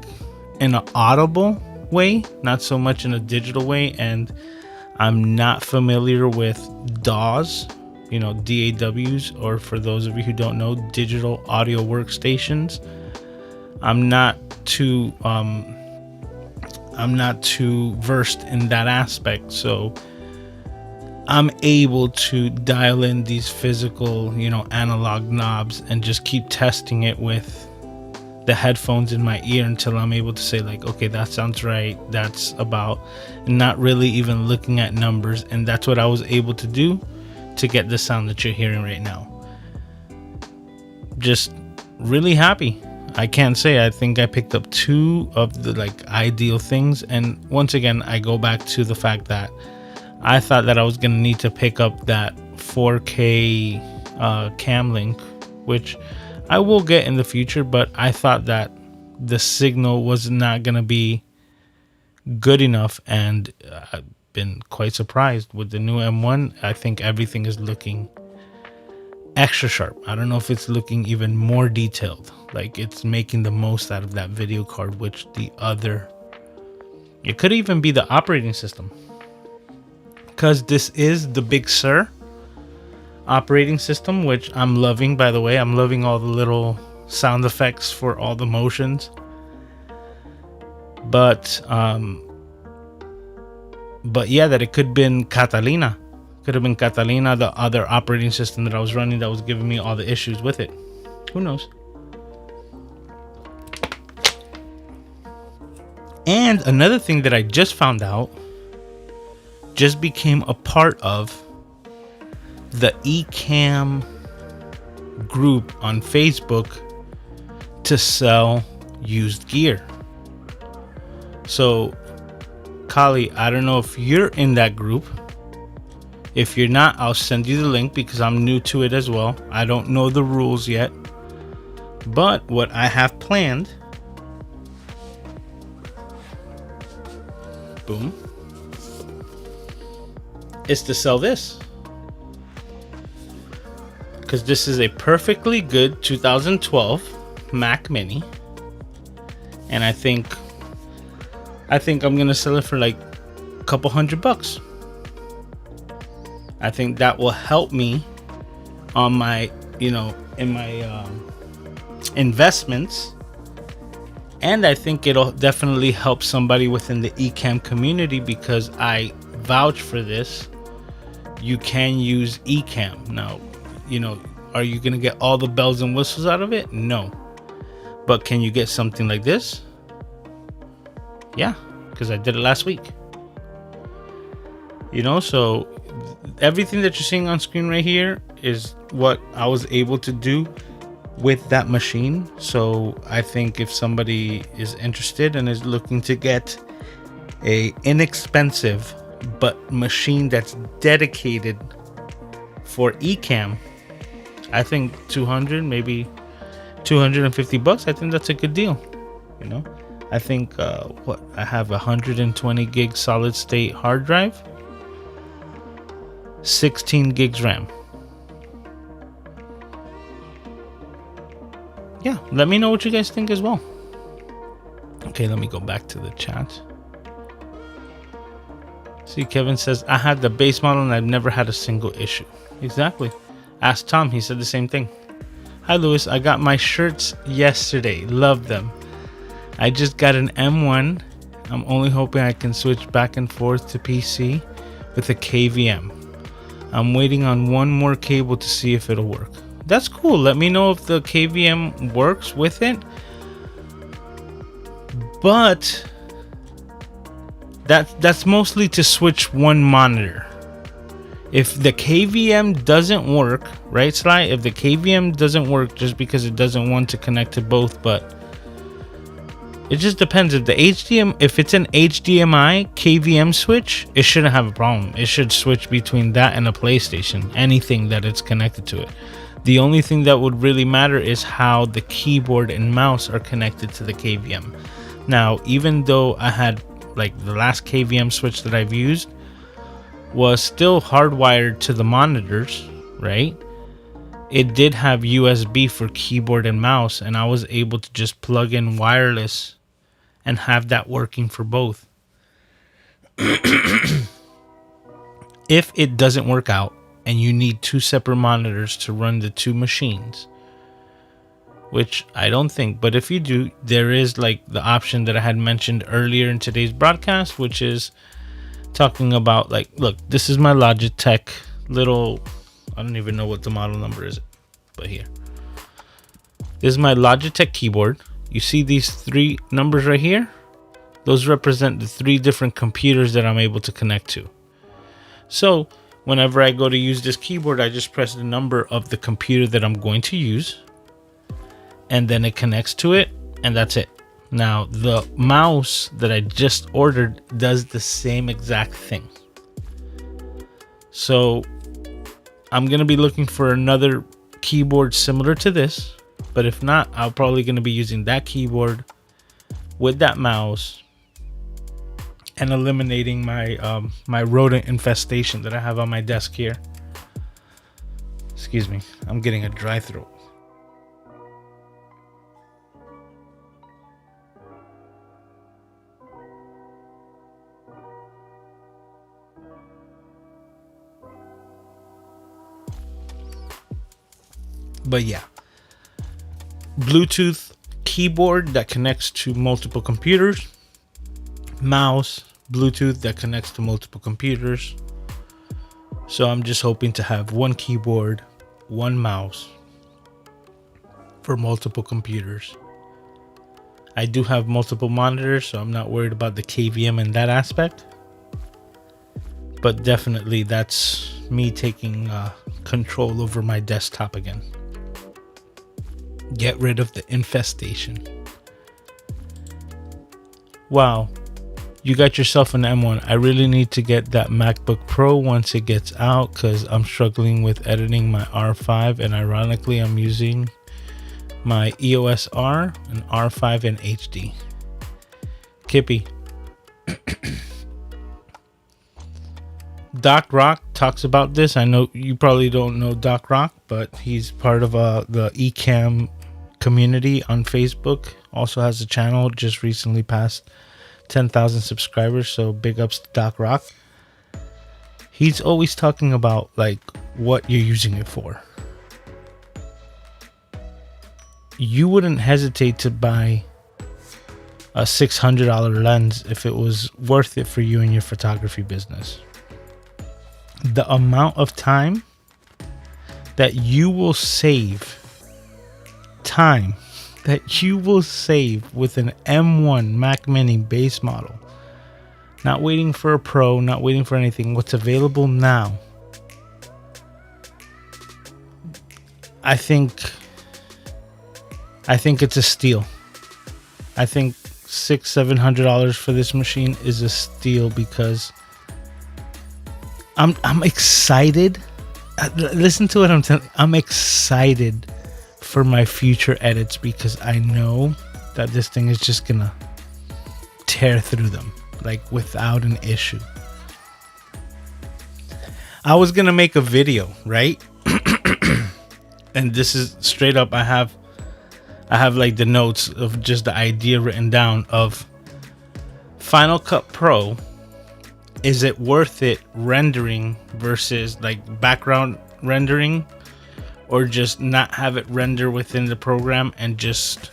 in an audible way, not so much in a digital way, and I'm not familiar with DAWs, DAWs, or for those of you who don't know, digital audio workstations. I'm not too versed in that aspect, so I'm able to dial in these physical, analog knobs and just keep testing it with the headphones in my ear until I'm able to say like, okay, that sounds right, that's about, and not really even looking at numbers. And that's what I was able to do to get the sound that you're hearing right now. Just really happy. I can't say I think I picked up two of the ideal things. And once again, I go back to the fact that I thought that I was going to need to pick up that 4K cam link, which I will get in the future, but I thought that the signal was not going to be good enough, and I've been quite surprised with the new M1. I think everything is looking extra sharp. I don't know if it's looking even more detailed, like it's making the most out of that video card, which it could even be the operating system. Because this is the Big Sur operating system, which I'm loving, by the way. I'm loving all the little sound effects for all the motions. But yeah, that it could have been Catalina. Could have been Catalina, the other operating system that I was running that was giving me all the issues with it. Who knows? And another thing that I just found out, just became a part of the Ecamm group on Facebook to sell used gear. So, Kali, I don't know if you're in that group. If you're not, I'll send you the link because I'm new to it as well. I don't know the rules yet. But what I have planned, boom, is to sell this, because this is a perfectly good 2012 Mac Mini, and I think I'm gonna sell it for like a couple $100. I think that will help me on my, in my investments, and I think it'll definitely help somebody within the Ecamm community, because I vouch for this. You can use Ecamm. Now, are you going to get all the bells and whistles out of it? No. But can you get something like this? Yeah, because I did it last week. So everything that you're seeing on screen right here is what I was able to do with that machine. So I think if somebody is interested and is looking to get a inexpensive but machine that's dedicated for Ecamm, I think 200, maybe $250, I think that's a good deal. I think I have 120 gig solid state hard drive, 16 gigs RAM. Yeah, let me know what you guys think as well. Okay, let me go back to the chat. See, Kevin says, I had the base model and I've never had a single issue. Exactly. Ask Tom, he said the same thing. Hi, Lewis. I got my shirts yesterday. Love them. I just got an M1. I'm only hoping I can switch back and forth to PC with a KVM. I'm waiting on one more cable to see if it'll work. That's cool. Let me know if the KVM works with it. But that's mostly to switch one monitor. If the KVM doesn't work, right, Sly? If the KVM doesn't work just because it doesn't want to connect to both, but it just depends. If it's an HDMI KVM switch, it shouldn't have a problem. It should switch between that and a PlayStation, anything that it's connected to it. The only thing that would really matter is how the keyboard and mouse are connected to the KVM. Now, even though I had, like, the last KVM switch that I've used was still hardwired to the monitors, right? It did have USB for keyboard and mouse, and I was able to just plug in wireless and have that working for both. If it doesn't work out and you need two separate monitors to run the two machines, which I don't think, but if you do, there is like the option that I had mentioned earlier in today's broadcast, which is talking about, like, look, this is my Logitech little, I don't even know what the model number is, but here. This is my Logitech keyboard. You see these three numbers right here? Those represent the three different computers that I'm able to connect to. So whenever I go to use this keyboard, I just press the number of the computer that I'm going to use, and then it connects to it, and that's it. Now, the mouse that I just ordered does the same exact thing. So I'm going to be looking for another keyboard similar to this, but if not, I'm probably going to be using that keyboard with that mouse and eliminating my my rodent infestation that I have on my desk here. Excuse me, I'm getting a dry throat. But yeah, Bluetooth keyboard that connects to multiple computers, mouse, Bluetooth that connects to multiple computers. So I'm just hoping to have one keyboard, one mouse for multiple computers. I do have multiple monitors, so I'm not worried about the KVM in that aspect. But definitely that's me taking control over my desktop again. Get rid of the infestation. Wow, you got yourself an M1. I really need to get that MacBook Pro once it gets out, because I'm struggling with editing my R5, and ironically I'm using my EOS R and R5 in HD. Kippy. Doc Rock talks about this. I know you probably don't know Doc Rock, but he's part of the Ecamm community on Facebook. Also has a channel, just recently passed 10,000 subscribers, so big ups to Doc Rock. He's always talking about like what you're using it for. You wouldn't hesitate to buy a $600 lens if it was worth it for you in your photography business. The amount of time that you will save, with an M1 Mac Mini base model, not waiting for a Pro, not waiting for anything, what's available now, I think it's a steal. I think $600-700 for this machine is a steal, because I'm excited. Listen to what I'm telling you. I'm excited for my future edits, because I know that this thing is just gonna tear through them like without an issue. I was gonna make a video, right? And this is straight up, I have like the notes of just the idea written down of Final Cut Pro. Is it worth it rendering versus like background rendering, or just not have it render within the program and just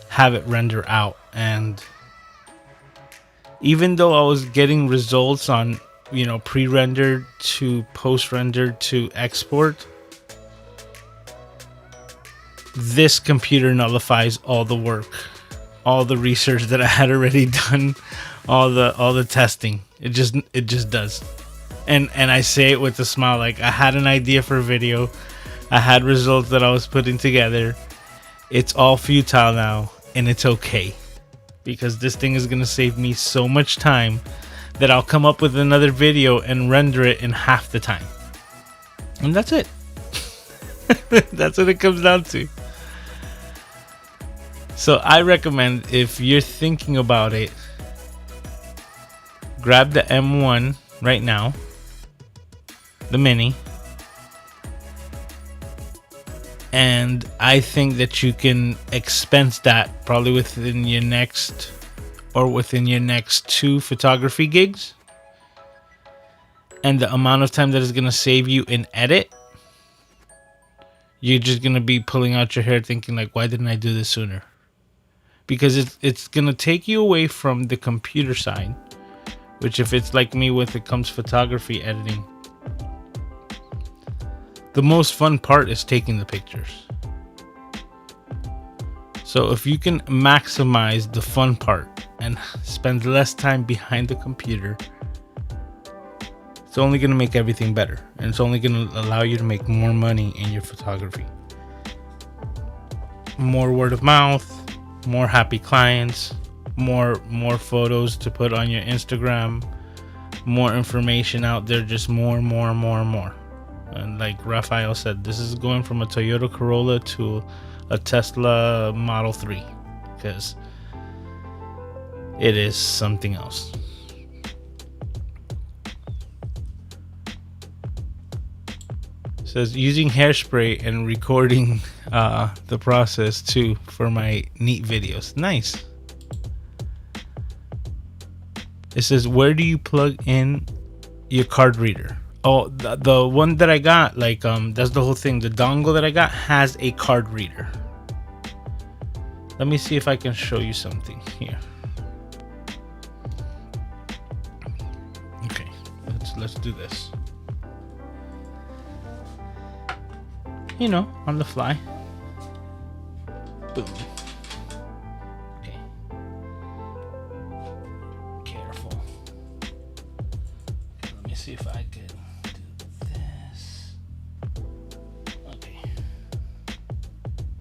have it render out? And even though I was getting results on, you know, pre-rendered to post-rendered to export, this computer nullifies all the work, all the research that I had already done, all the testing. It just does. And I say it with a smile, like I had an idea for a video, I had results that I was putting together. It's all futile now, and it's okay, because this thing is gonna save me so much time that I'll come up with another video and render it in half the time, and that's it. That's what it comes down to. So I recommend, if you're thinking about it, grab the M1 right now, the mini, and I think that you can expense that probably within your next 2 photography gigs, and the amount of time that is going to save you in edit, you're just going to be pulling out your hair thinking like, why didn't I do this sooner? Because it's going to take you away from the computer side, which, if it's like me when it comes photography editing, the most fun part is taking the pictures. So if you can maximize the fun part and spend less time behind the computer, it's only going to make everything better, and it's only going to allow you to make more money in your photography. More word of mouth, more happy clients, more photos to put on your Instagram, more information out there, just more. And like Raphael said, this is going from a Toyota Corolla to a Tesla Model 3, because it is something else. It says using hairspray and recording the process too for my neat videos. Nice. It says, where do you plug in your card reader? Oh, the one that I got, like, that's the whole thing. The dongle that I got has a card reader. Let me see if I can show you something here. Okay, let's do this. You know, on the fly. Boom. Okay. Careful. Okay, let me see if I can do this. Okay.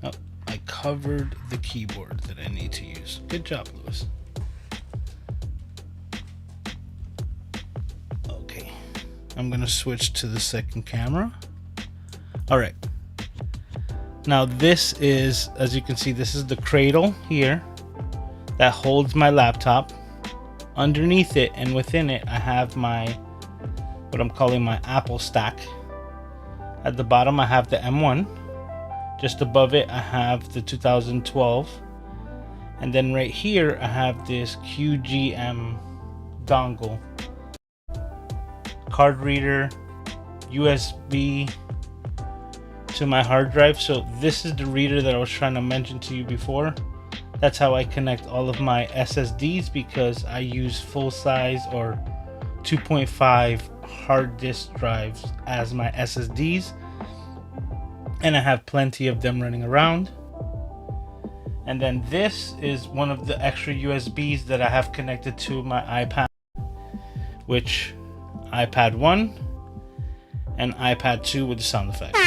Oh, I covered the keyboard that I need to use. Good job, Lewis. Okay. I'm gonna switch to the second camera. All right. Now this is, as you can see, this is the cradle here that holds my laptop. Underneath it and within it, I have my, what I'm calling my Apple stack. At the bottom, I have the M1. Just above it, I have the 2012. And then right here, I have this QGM dongle. Card reader, USB to my hard drive. So this is the reader that I was trying to mention to you before. That's how I connect all of my SSDs, because I use full size or 2.5 hard disk drives as my SSDs, and I have plenty of them running around. And then this is one of the extra USBs that I have connected to my iPad, which iPad 1 and iPad 2 with the sound effects.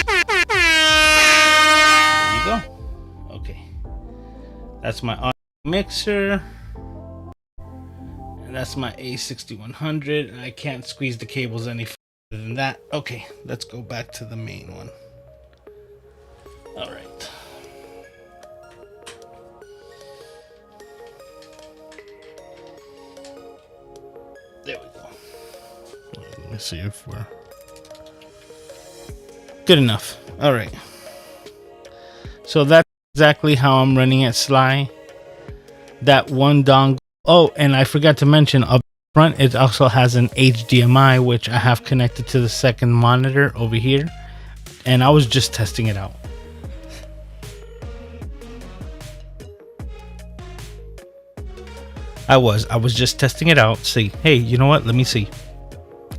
There you go. Okay. That's my audio mixer. And that's my A6100. I can't squeeze the cables any further than that. Okay, let's go back to the main one. All right. There we go. Let me see if we're good enough. All right. So that's exactly how I'm running it, Sly. That one dongle. Oh, and I forgot to mention up front, it also has an HDMI, which I have connected to the second monitor over here. And I was just testing it out. I was just testing it out. See, hey, you know what? Let me see.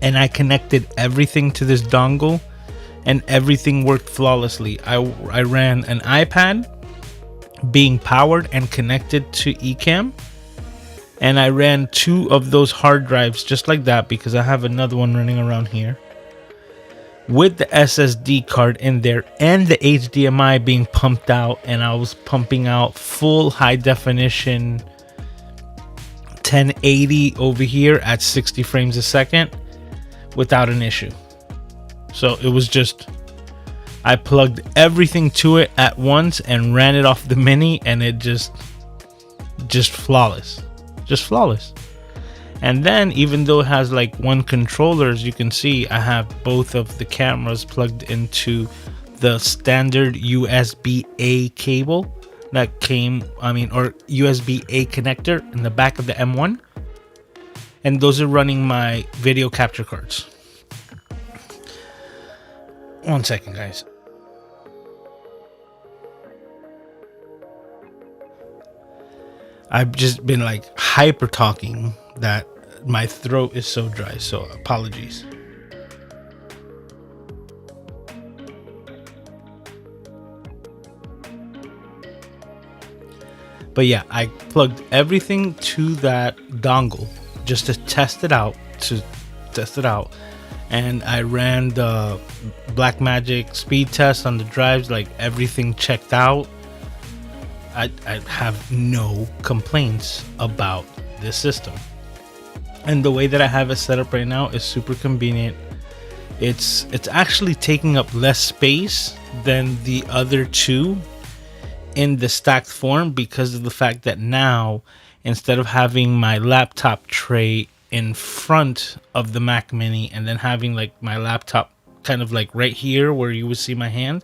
And I connected everything to this dongle, and everything worked flawlessly. I ran an iPad being powered and connected to Ecamm, And I ran 2 of those hard drives just like that, because I have another one running around here with the SSD card in there and the HDMI being pumped out, and I was pumping out full high definition 1080 over here at 60 frames a second without an issue. So it was just, I plugged everything to it at once and ran it off the mini, and it just flawless, just flawless. And then, even though it has like 1 controller, as you can see, I have both of the cameras plugged into the standard USB-A cable that came, or USB-A connector in the back of the M1. And those are running my video capture cards. 1 second, guys. I've just been like hyper talking that my throat is so dry, so apologies. But yeah, I plugged everything to that dongle just to test it out, and I ran the Blackmagic speed test on the drives, like everything checked out. I have no complaints about this system. And the way that I have it set up right now is super convenient. It's actually taking up less space than the other 2 in the stacked form, because of the fact that now, instead of having my laptop tray in front of the Mac Mini and then having like my laptop kind of like right here where you would see my hand,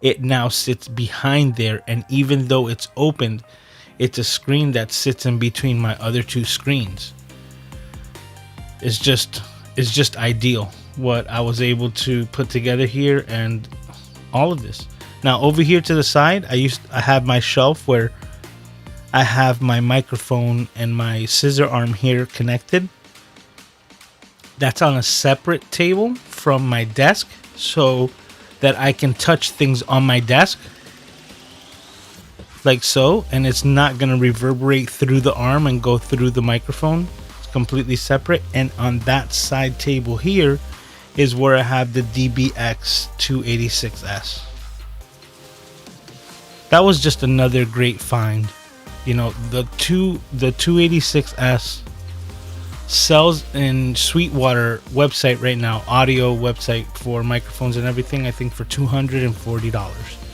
it now sits behind there. And even though it's opened, it's a screen that sits in between my other 2 screens. It's just ideal what I was able to put together here, and all of this. Now over here to the side, I have my shelf where I have my microphone and my scissor arm here connected. That's on a separate table from my desk, so that I can touch things on my desk like so, and it's not going to reverberate through the arm and go through the microphone. It's completely separate. And on that side table here is where I have the DBX 286S. That was just another great find. You know, the 286S sells in Sweetwater website right now, audio website for microphones and everything, I think for $240.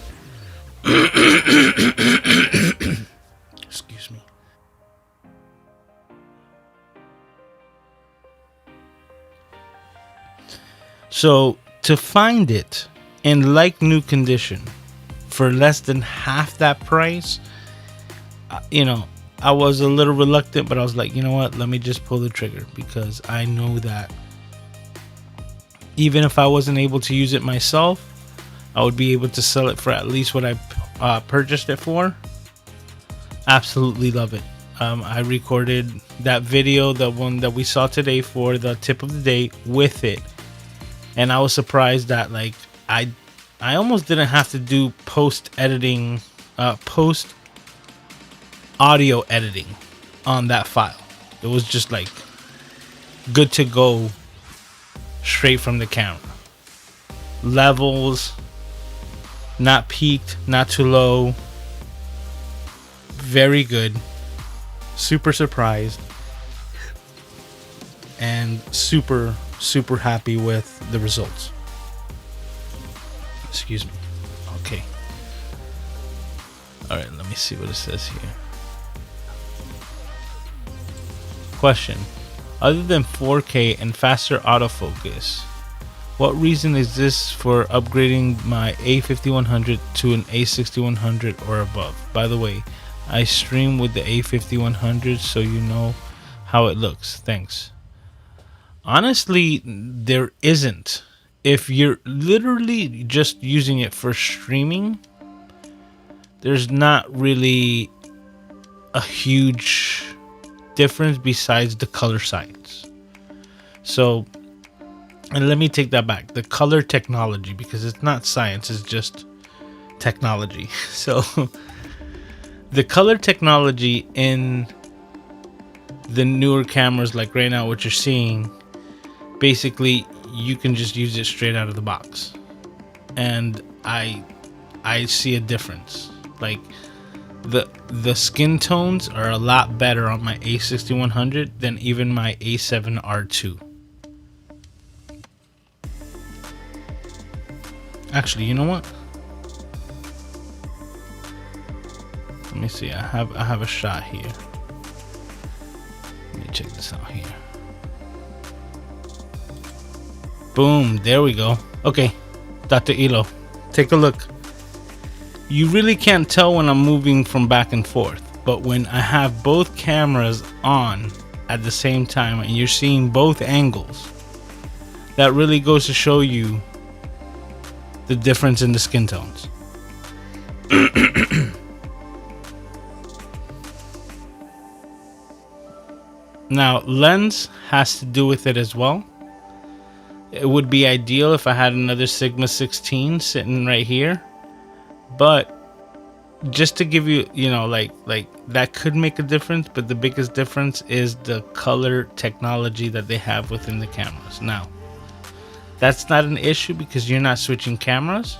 Excuse me. So to find it in like new condition for less than half that price, you know, I was a little reluctant, but I was like, you know what, let me just pull the trigger, because I know that even if I wasn't able to use it myself, I would be able to sell it for at least what I purchased it for. Absolutely love it. I recorded that video, the one that we saw today, for the tip of the day with it, and I was surprised that like I almost didn't have to do post audio editing on that file. It was just like good to go straight from the camera. Levels, not peaked, not too low. Very good. Super surprised. And super happy with the results. Excuse me. Okay. Alright, let me see what it says here. Question: other than 4K and faster autofocus, what reason is this for upgrading my A5100 to an A6100 or above? By the way, I stream with the A5100, so you know how it looks. Thanks. Honestly, there isn't. If you're literally just using it for streaming, there's not really a huge difference besides the color sides. So, and let me take that back, the color technology, because it's not science, it's just technology. So the color technology in the newer cameras, like right now what you're seeing, basically you can just use it straight out of the box, and I see a difference. Like the skin tones are a lot better on my A6100 than even my A7R2. Actually, you know what? Let me see. I have a shot here. Let me check this out here. Boom, there we go. Okay, Dr. Elo, take a look. You really can't tell when I'm moving from back and forth, but when I have both cameras on at the same time and you're seeing both angles, that really goes to show you the difference in the skin tones. Now, lens has to do with it as well. It would be ideal if I had another Sigma 16 sitting right here, but just to give you, you know, like that could make a difference, but the biggest difference is the color technology that they have within the cameras. Now, that's not an issue because you're not switching cameras,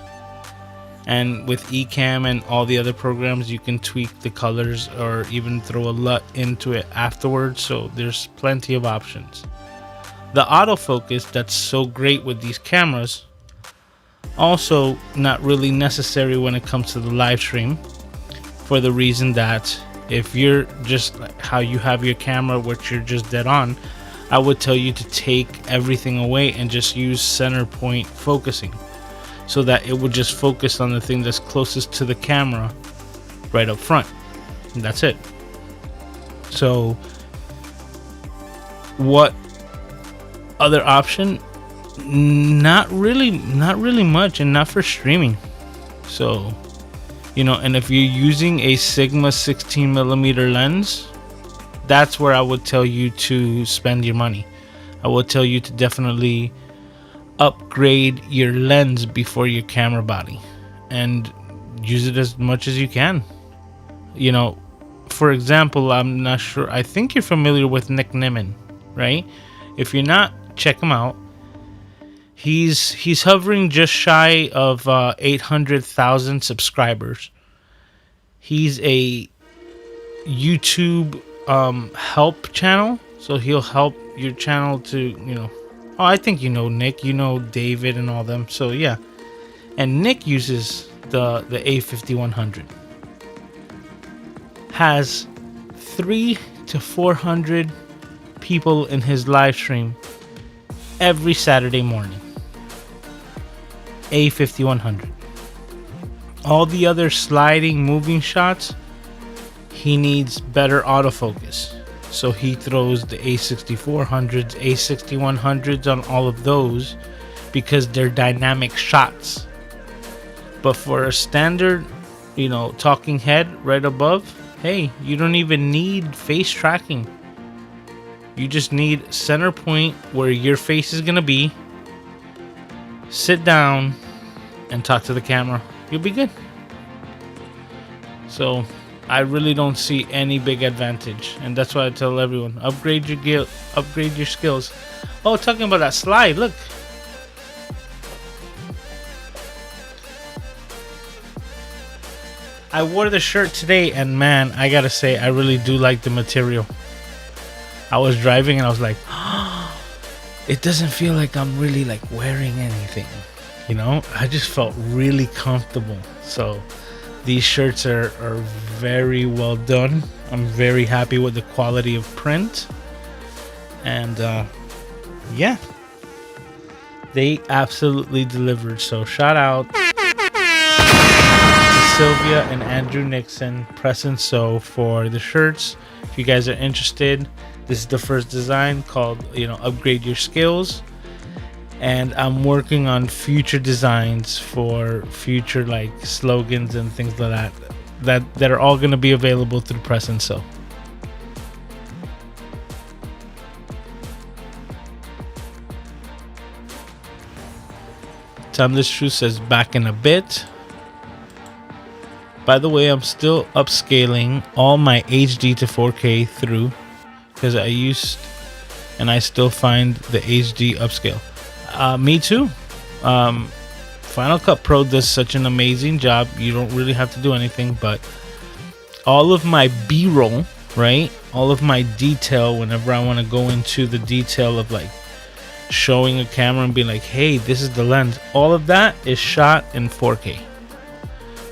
and with Ecamm and all the other programs you can tweak the colors or even throw a LUT into it afterwards, so there's plenty of options. The autofocus that's so great with these cameras, also not really necessary when it comes to the live stream, for the reason that if you're just like how you have your camera, which you're just dead on, I would tell you to take everything away and just use center point focusing, so that it would just focus on the thing that's closest to the camera right up front. And that's it. So what other option? Not really much, and not for streaming. So, you know, and if you're using a Sigma 16mm lens, that's where I would tell you to spend your money. I would tell you to definitely upgrade your lens before your camera body and use it as much as you can. You know, for example, I'm not sure, I think you're familiar with Nick Nimmin, right? If you're not, check him out. He's hovering just shy of 800,000 subscribers. He's a YouTube help channel, so he'll help your channel to, you know, oh, I think you know Nick, you know David and all them, so yeah. And Nick uses the A6100, has 300 to 400 people in his live stream every Saturday morning. A5100. All the other sliding moving shots, he needs better autofocus, so he throws the A6400s, A6100s on all of those because they're dynamic shots. But for a standard, you know, talking head right above, hey, you don't even need face tracking. You just need center point where your face is gonna be. Sit down and talk to the camera. You'll be good. So I really don't see any big advantage, and that's why I tell everyone, upgrade your skills. Oh, talking about that slide, look. I wore the shirt today, and man, I gotta say, I really do like the material. I was driving and I was like, oh, it doesn't feel like I'm really like wearing anything, you know? I just felt really comfortable. So these shirts are very well done. I'm very happy with the quality of print, and yeah, they absolutely delivered. So shout out to Sylvia and Andrew Nixon, Press and Sew, for the shirts. If you guys are interested, this is the first design called, you know, Upgrade Your Skills, and I'm working on future designs for future like slogans and things like that are all going to be available through Press and Sew. Timeless Truth says back in a bit. By the way, I'm still upscaling all my HD to 4K through because I used and I still find the HD upscale. Me too. Final Cut Pro does such an amazing job. You don't really have to do anything, but all of my B-roll, right? All of my detail, whenever I want to go into the detail of like showing a camera and being like, hey, this is the lens, all of that is shot in 4K.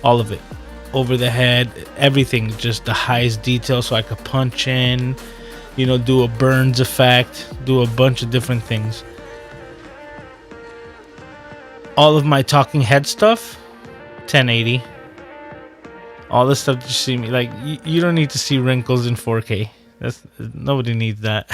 All of it. Over the head, everything, just the highest detail, so I could punch in, you know, do a Burns effect, do a bunch of different things. All of my talking head stuff, 1080. All the stuff that you see me, like, you don't need to see wrinkles in 4K. Nobody needs that.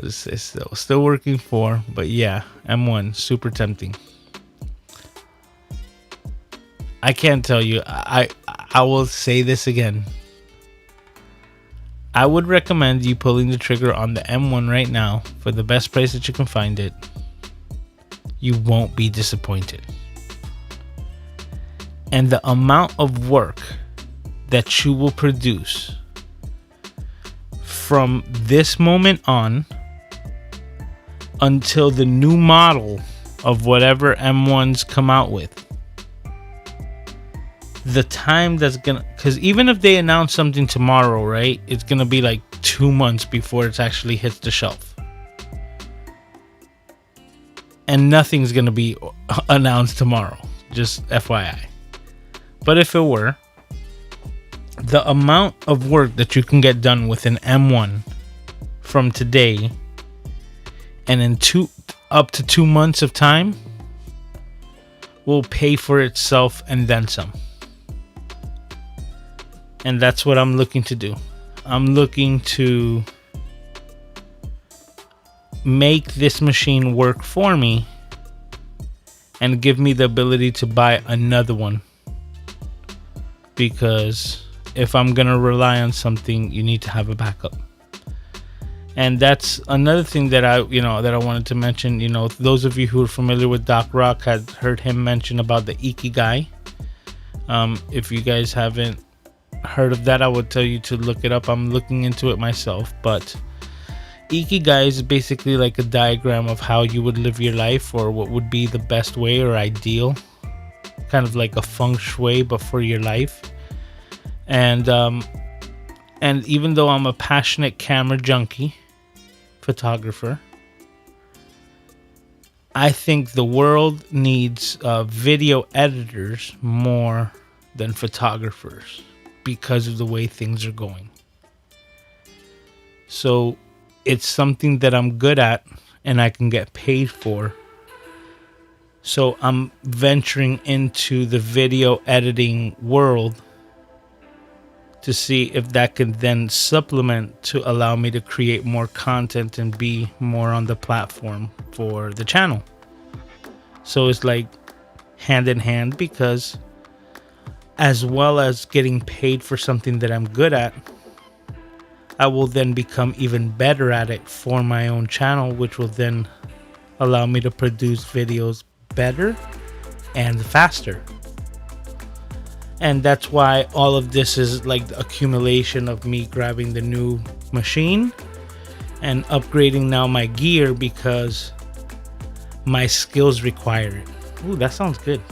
It's still working for, but yeah, M1, super tempting. I can't tell you. I will say this again. I would recommend you pulling the trigger on the M1 right now for the best price that you can find it. You won't be disappointed. And the amount of work that you will produce from this moment on until the new model of whatever M1s come out with, the time that's gonna, because even if they announce something tomorrow, right, it's gonna be like 2 months before it actually hits the shelf, and nothing's gonna be announced tomorrow, just FYI. But if it were, the amount of work that you can get done with an M1 from today and in up to 2 months of time will pay for itself and then some. And that's what I'm looking to do. I'm looking to make this machine work for me and give me the ability to buy another one. Because if I'm gonna rely on something, you need to have a backup. And that's another thing that I wanted to mention. You know, those of you who are familiar with Doc Rock had heard him mention about the Ikigai. If you guys haven't heard of that, I would tell you to look it up. I'm looking into it myself, but Ikigai is basically like a diagram of how you would live your life, or what would be the best way or ideal, kind of like a feng shui but for your life. And even though I'm a passionate camera junkie, photographer, I think the world needs video editors more than photographers because of the way things are going. So it's something that I'm good at and I can get paid for. So I'm venturing into the video editing world to see if that can then supplement to allow me to create more content and be more on the platform for the channel. So it's like hand in hand, because as well as getting paid for something that I'm good at, I will then become even better at it for my own channel, which will then allow me to produce videos better and faster. And that's why all of this is like the accumulation of me grabbing the new machine and upgrading now my gear because my skills require it. Ooh, that sounds good.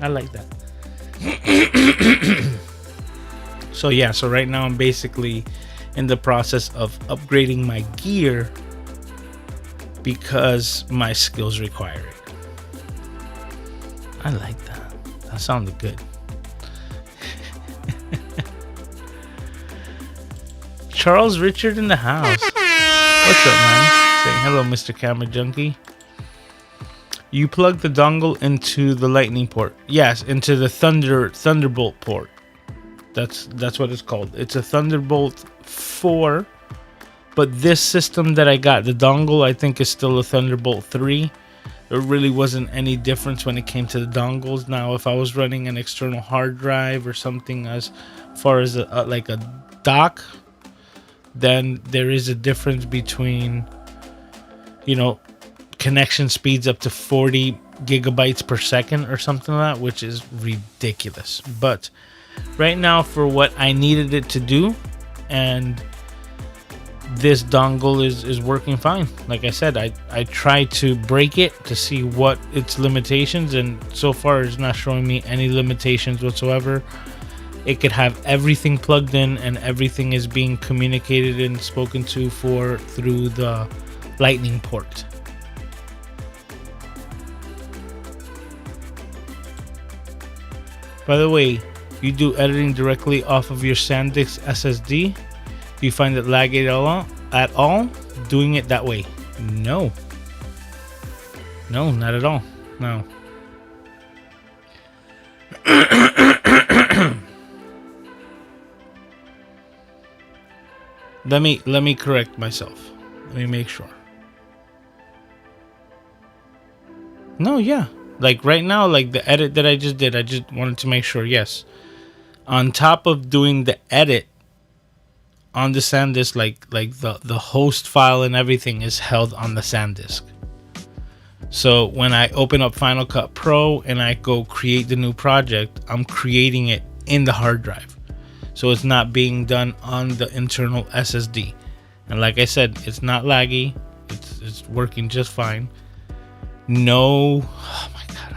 I like that. So yeah, so right now I'm basically in the process of upgrading my gear because my skills require it. I like that. That sounded good. Charles Richard in the house. What's up, man? Saying hello, MrCameraJunkie. You plug the dongle into the lightning port. Yes, into the Thunderbolt port. That's what it's called. It's a Thunderbolt 4. But this system that I got, the dongle, I think is still a Thunderbolt 3. There really wasn't any difference when it came to the dongles. Now, if I was running an external hard drive or something as far as like a dock, then there is a difference between, you know, connection speeds up to 40 gigabytes per second or something like that, which is ridiculous. But right now, for what I needed it to do, and this dongle is working fine. Like I said, I tried to break it to see what its limitations, and so far it's not showing me any limitations whatsoever. It could have everything plugged in, and everything is being communicated and spoken to through the lightning port. By the way, you do editing directly off of your SanDisk SSD. Do you find it laggy at all doing it that way? No, not at all. No. Let me correct myself. Let me make sure. No, yeah. Like right now, like the edit that I just did, I just wanted to make sure, yes. On top of doing the edit on the SanDisk, like the host file and everything is held on the SanDisk. So when I open up Final Cut Pro and I go create the new project, I'm creating it in the hard drive. So it's not being done on the internal SSD. And like I said, it's not laggy. It's working just fine. No, oh my God,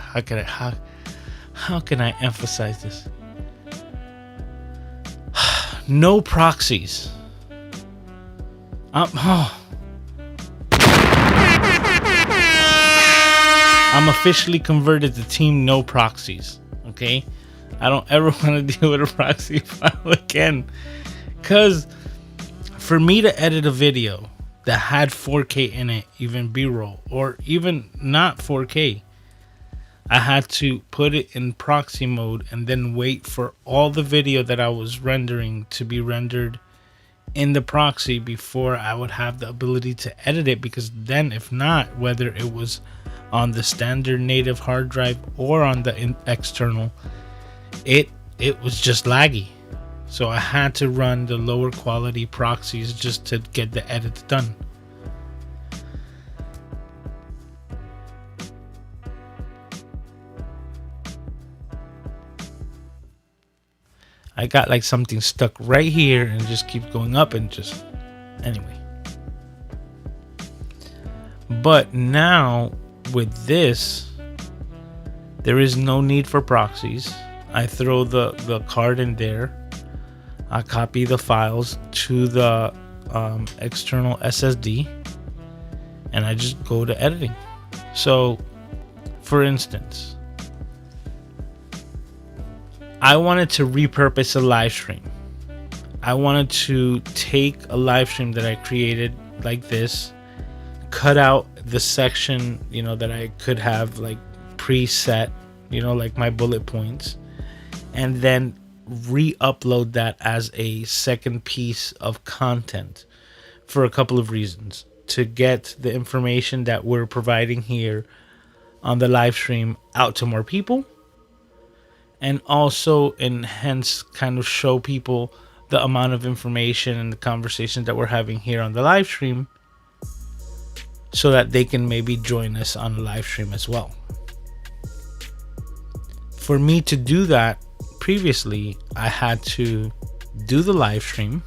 how can I emphasize this? No proxies. I'm officially converted to team no proxies. Okay, I don't ever want to deal with a proxy file again, because for me to edit a video that had 4K in it, even B-roll, or even not 4K, I had to put it in proxy mode and then wait for all the video that I was rendering to be rendered in the proxy before I would have the ability to edit it. Because then, if not, whether it was on the standard native hard drive or on the external, it was just laggy. So I had to run the lower quality proxies just to get the edits done. I got like something stuck right here and just keeps going up and just anyway. But now with this, there is no need for proxies. I throw the card in there. I copy the files to the external SSD, and I just go to editing. So, for instance, I wanted to repurpose a live stream. I wanted to take a live stream that I created like this, cut out the section, you know, that I could have like preset, you know, like my bullet points, and then re-upload that as a second piece of content for a couple of reasons. To get the information that we're providing here on the live stream out to more people, and also hence kind of show people the amount of information and the conversations that we're having here on the live stream, so that they can maybe join us on the live stream as well. For me to do that, previously I had to do the live stream,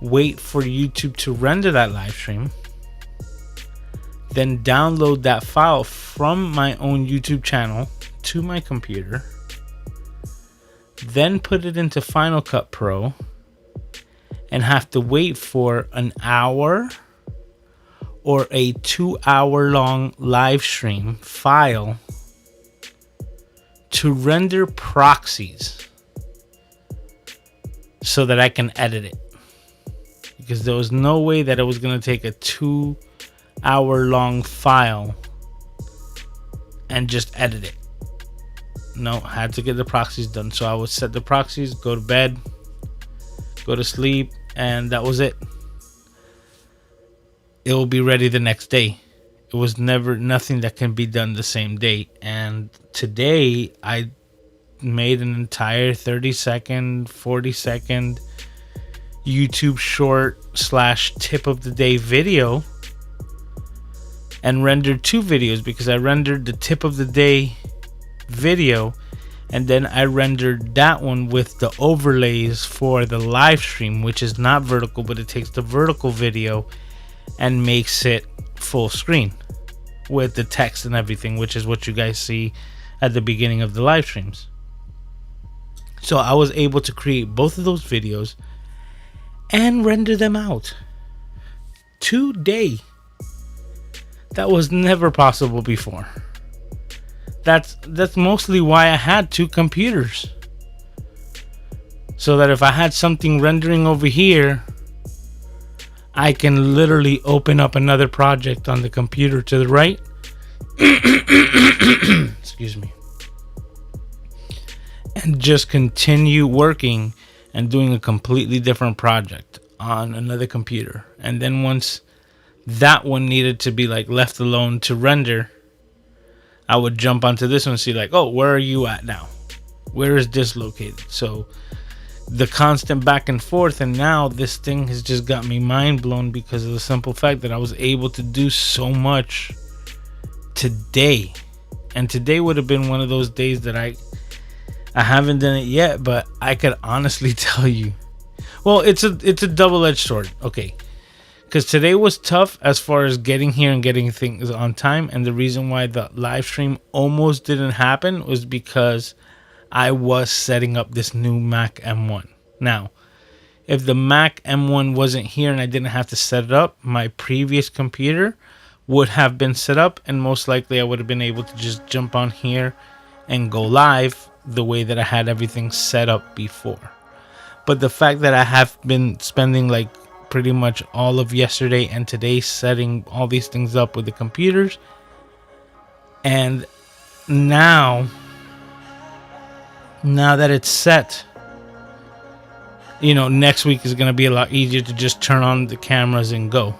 wait for YouTube to render that live stream, then download that file from my own YouTube channel to my computer, then put it into Final Cut Pro, and have to wait for an hour or a 2-hour long live stream file to render proxies so that I can edit it. Because there was no way that I was going to take a 2-hour long file and just edit it. No, I had to get the proxies done. So I would set the proxies, go to bed, go to sleep, and that was it. It will be ready the next day. It was never nothing that can be done the same day. And today I made an entire 30-second, 40-second YouTube short / tip of the day video and rendered 2 videos, because I rendered the tip of the day video, and then I rendered that one with the overlays for the live stream, which is not vertical, but it takes the vertical video and makes it full screen with the text and everything, which is what you guys see at the beginning of the live streams. So I was able to create both of those videos and render them out today. That was never possible before. That's mostly why I had 2 computers, so that if I had something rendering over here, I can literally open up another project on the computer to the right. Excuse me. And just continue working and doing a completely different project on another computer. And then once that one needed to be like left alone to render, I would jump onto this one and see like, oh, where are you at now? Where is this located? So the constant back and forth, and now this thing has just got me mind blown because of the simple fact that I was able to do so much today. And today would have been one of those days that I haven't done it yet, but I could honestly tell you, well, it's a double-edged sword. Okay. Because today was tough as far as getting here and getting things on time. And the reason why the live stream almost didn't happen was because I was setting up this new Mac M1. Now, if the Mac M1 wasn't here and I didn't have to set it up, my previous computer would have been set up. And most likely I would have been able to just jump on here and go live the way that I had everything set up before. But the fact that I have been spending like pretty much all of yesterday and today setting all these things up with the computers, and now that it's set, you know, next week is going to be a lot easier to just turn on the cameras and go.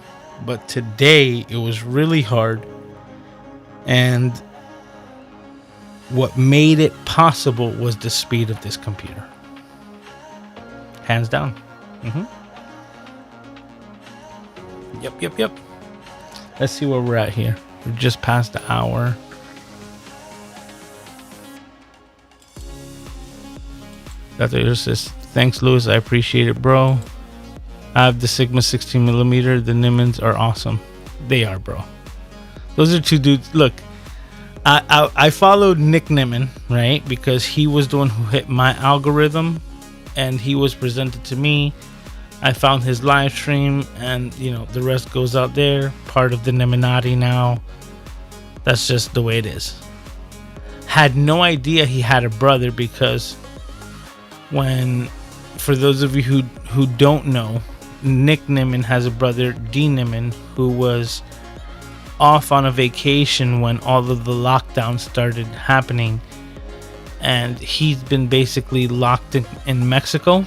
But today it was really hard, and what made it possible was the speed of this computer, hands down. Yep. Let's see where we're at here. We're just past the hour. Dr. says, thanks, Lewis. I appreciate it, bro. I have the Sigma 16mm. The Nimmons are awesome. They are, bro. Those are 2 dudes. Look, I followed Nick Nimmin, right? Because he was the one who hit my algorithm, and he was presented to me. I found his live stream, and you know, the rest goes out there. Part of the Neminati now. That's just the way it is. Had no idea he had a brother, because for those of you who don't know, Nick Nimmin has a brother, D Nimmin, who was off on a vacation when all of the lockdowns started happening, and he's been basically locked in Mexico.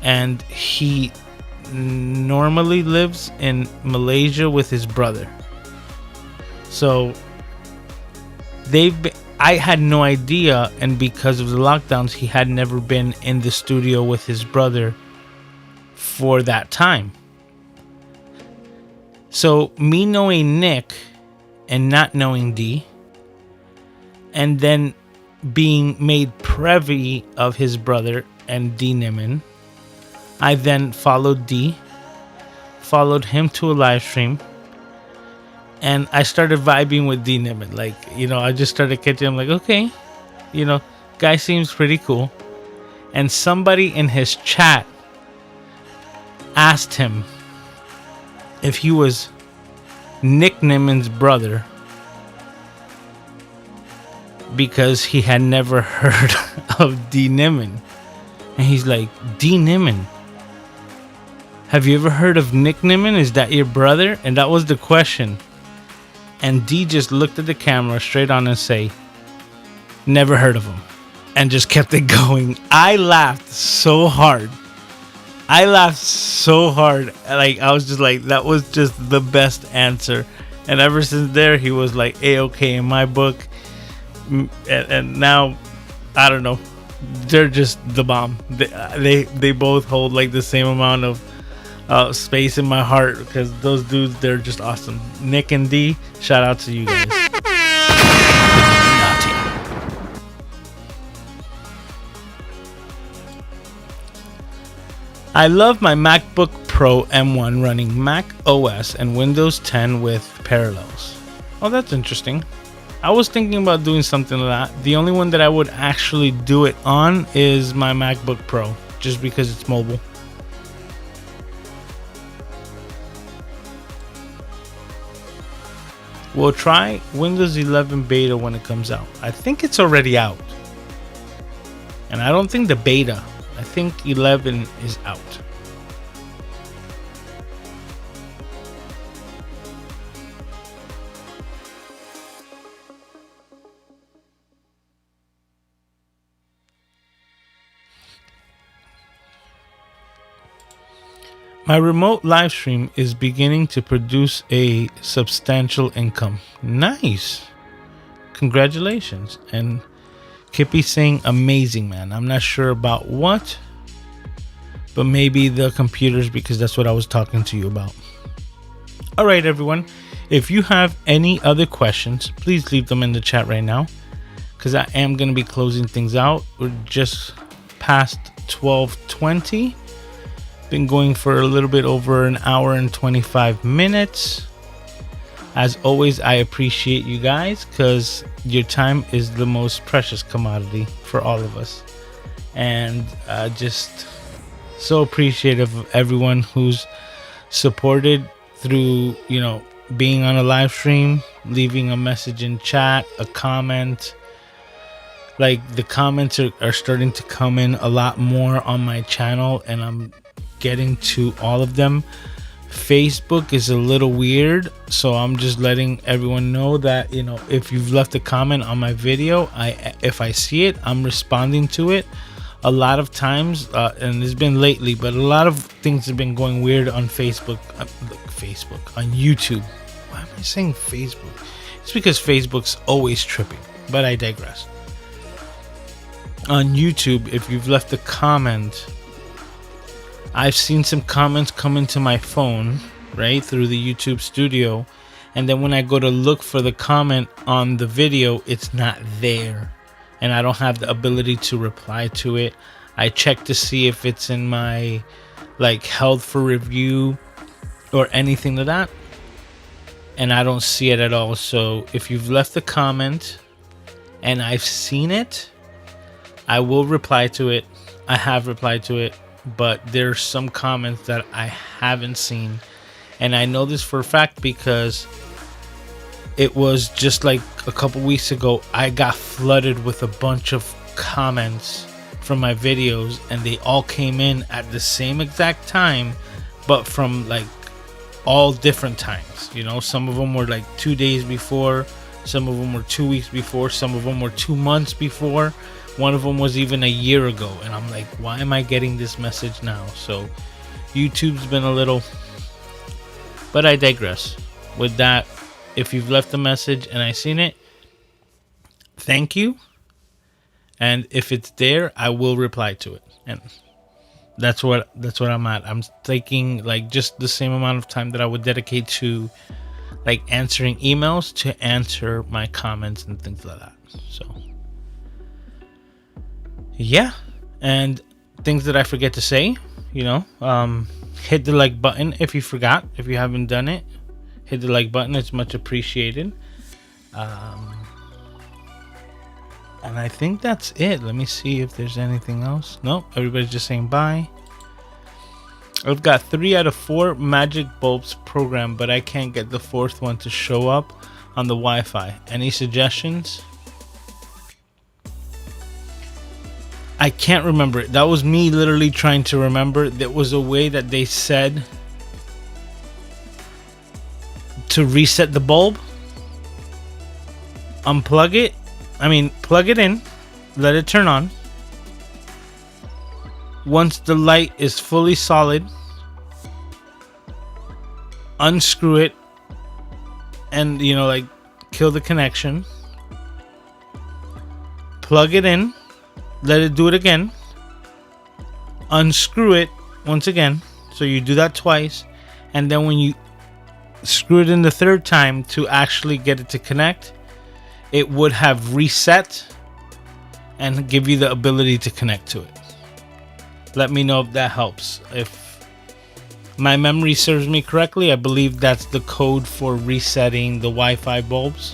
And he normally lives in Malaysia with his brother. So I had no idea, and because of the lockdowns, he had never been in the studio with his brother for that time. So me knowing Nick and not knowing D, and then being made privy of his brother and D Nimmin, I then followed D, followed him to a live stream, and I started vibing with D Nimmin. Like, you know, I just started catching him like, okay, you know, guy seems pretty cool. And somebody in his chat asked him if he was Nick Nimmin's brother, because he had never heard of D Nimmin. And he's like, D Nimmin? Have you ever heard of Nick Nimmin? Is that your brother? And that was the question. And D just looked at the camera straight on and say, never heard of him. And just kept it going. I laughed so hard. Like, I was just like, that was just the best answer. And ever since there, he was like A-okay in my book. And now, I don't know. They're just the bomb. They both hold like the same amount space in my heart because those dudes, they're just awesome. Nick and D, shout out to you guys. I love my MacBook Pro M1 running Mac OS and Windows 10 with Parallels. Oh, that's interesting. I was thinking about doing something like that. The only one that I would actually do it on is my MacBook Pro, just because it's mobile. We'll try Windows 11 beta when it comes out. I think it's already out. And I don't think the beta. I think 11 is out. My remote live stream is beginning to produce a substantial income. Nice. Congratulations. And Kippy saying amazing, man. I'm not sure about what, but maybe the computers, because that's what I was talking to you about. All right, everyone. If you have any other questions, please leave them in the chat right now, because I am going to be closing things out. We're just past 12:20. Been going for a little bit over an hour and 25 minutes. As always, I appreciate you guys because your time is the most precious commodity for all of us, and just so appreciative of everyone who's supported through, you know, being on a live stream, leaving a message in chat, a comment. Like, the comments are starting to come in a lot more on my channel, and I'm getting to all of them. Facebook is a little weird, so I'm just letting everyone know that, you know, if you've left a comment on my video, if I see it, I'm responding to it. A lot of times, and it's been lately, but a lot of things have been going weird on Facebook, on YouTube. Why am I saying Facebook? It's because Facebook's always tripping, but I digress. On YouTube, if you've left a comment, I've seen some comments come into my phone, right, through the YouTube studio, and then when I go to look for the comment on the video, it's not there, and I don't have the ability to reply to it. I check to see if it's in my, like, held for review or anything like that, and I don't see it at all. So if you've left a comment and I've seen it, I will reply to it. I have replied to it. But there's some comments that I haven't seen, and I know this for a fact because it was just like a couple weeks ago. I got flooded with a bunch of comments from my videos, and they all came in at the same exact time, but from like all different times. You know, some of them were like 2 days before, some of them were 2 weeks before, some of them were 2 months before. One of them was even a year ago, and I'm like, why am I getting this message now? So YouTube's been a little, but I digress. With that, if you've left a message and I seen it, thank you. And if it's there, I will reply to it. And that's what I'm at. I'm taking like just the same amount of time that I would dedicate to like answering emails to answer my comments and things like that. So yeah, and things that I forget to say, you know, hit the like button if you forgot. If you haven't done it, hit the like button. It's much appreciated. And I think that's it. Let me see if there's anything else. Nope, everybody's just saying bye. I've got 3 out of 4 magic bulbs programmed, but I can't get the 4th one to show up on the Wi-Fi. Any suggestions? I can't remember it. That was me literally trying to remember. There was a way that they said to reset the bulb. Unplug it. Plug it in. Let it turn on. Once the light is fully solid, unscrew it and, you know, like kill the connection. Plug it in. Let it do it again. Unscrew it once again So you do that twice, and then when you screw it in the third time to actually get it to connect, it would have reset and give you the ability to connect to it. Let me know if that helps. If my memory serves me correctly, I believe that's the code for resetting the Wi-Fi bulbs,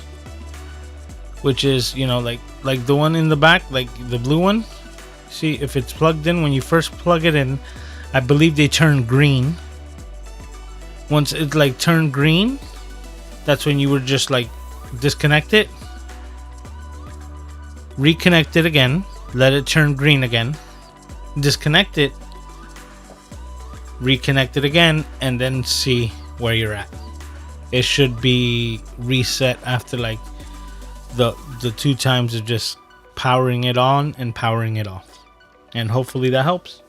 which is, you know, like the one in the back, like the blue one. See, if it's plugged in, when you first plug it in, I believe they turn green. Once it like turned green, that's when you would just like disconnect it, reconnect it again, let it turn green again, disconnect it, reconnect it again, and then see where you're at. It should be reset after like the 2 times of just powering it on and powering it off. And hopefully that helps.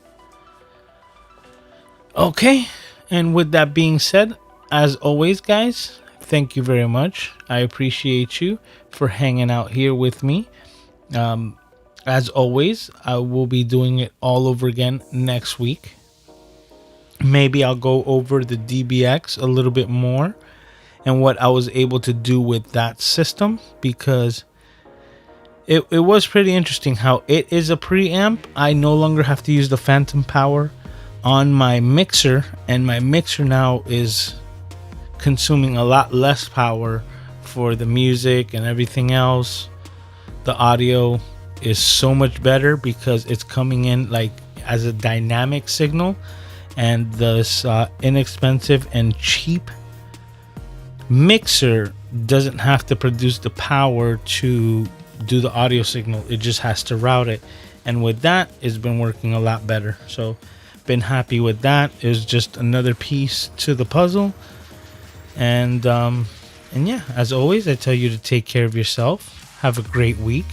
Okay, and with that being said, as always, guys, thank you very much. I appreciate you for hanging out here with me. As always, I will be doing it all over again next week. Maybe I'll go over the DBX a little bit more and what I was able to do with that system, because it was pretty interesting how it is a preamp. I no longer have to use the phantom power on my mixer, and my mixer now is consuming a lot less power for the music and everything else. The audio is so much better because it's coming in like as a dynamic signal, and this inexpensive and cheap mixer doesn't have to produce the power to do the audio signal. It just has to route it, and with that, it's been working a lot better. So been happy with that. It's just another piece to the puzzle. And yeah, as always, I tell you to take care of yourself. Have a great week.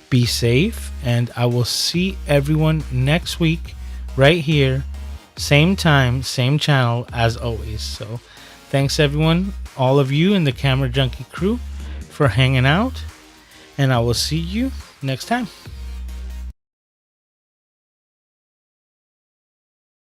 Be safe, and I will see everyone next week right here, same time, same channel as always. So thanks everyone, all of you in the Camera Junkie crew, for hanging out, and I will see you next time.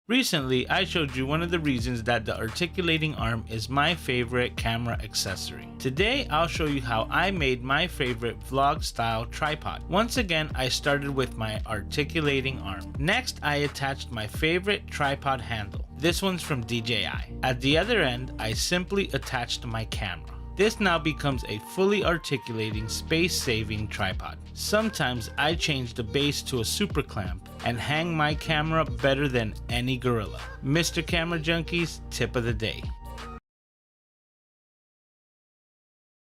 Recently, I showed you one of the reasons that the articulating arm is my favorite camera accessory. Today, I'll show you how I made my favorite vlog style tripod. Once again, I started with my articulating arm. Next, I attached my favorite tripod handle. This one's from DJI. At the other end, I simply attached my camera. This now becomes a fully articulating, space-saving tripod. Sometimes I change the base to a super clamp and hang my camera better than any gorilla. Mr. Camera Junkie's tip of the day.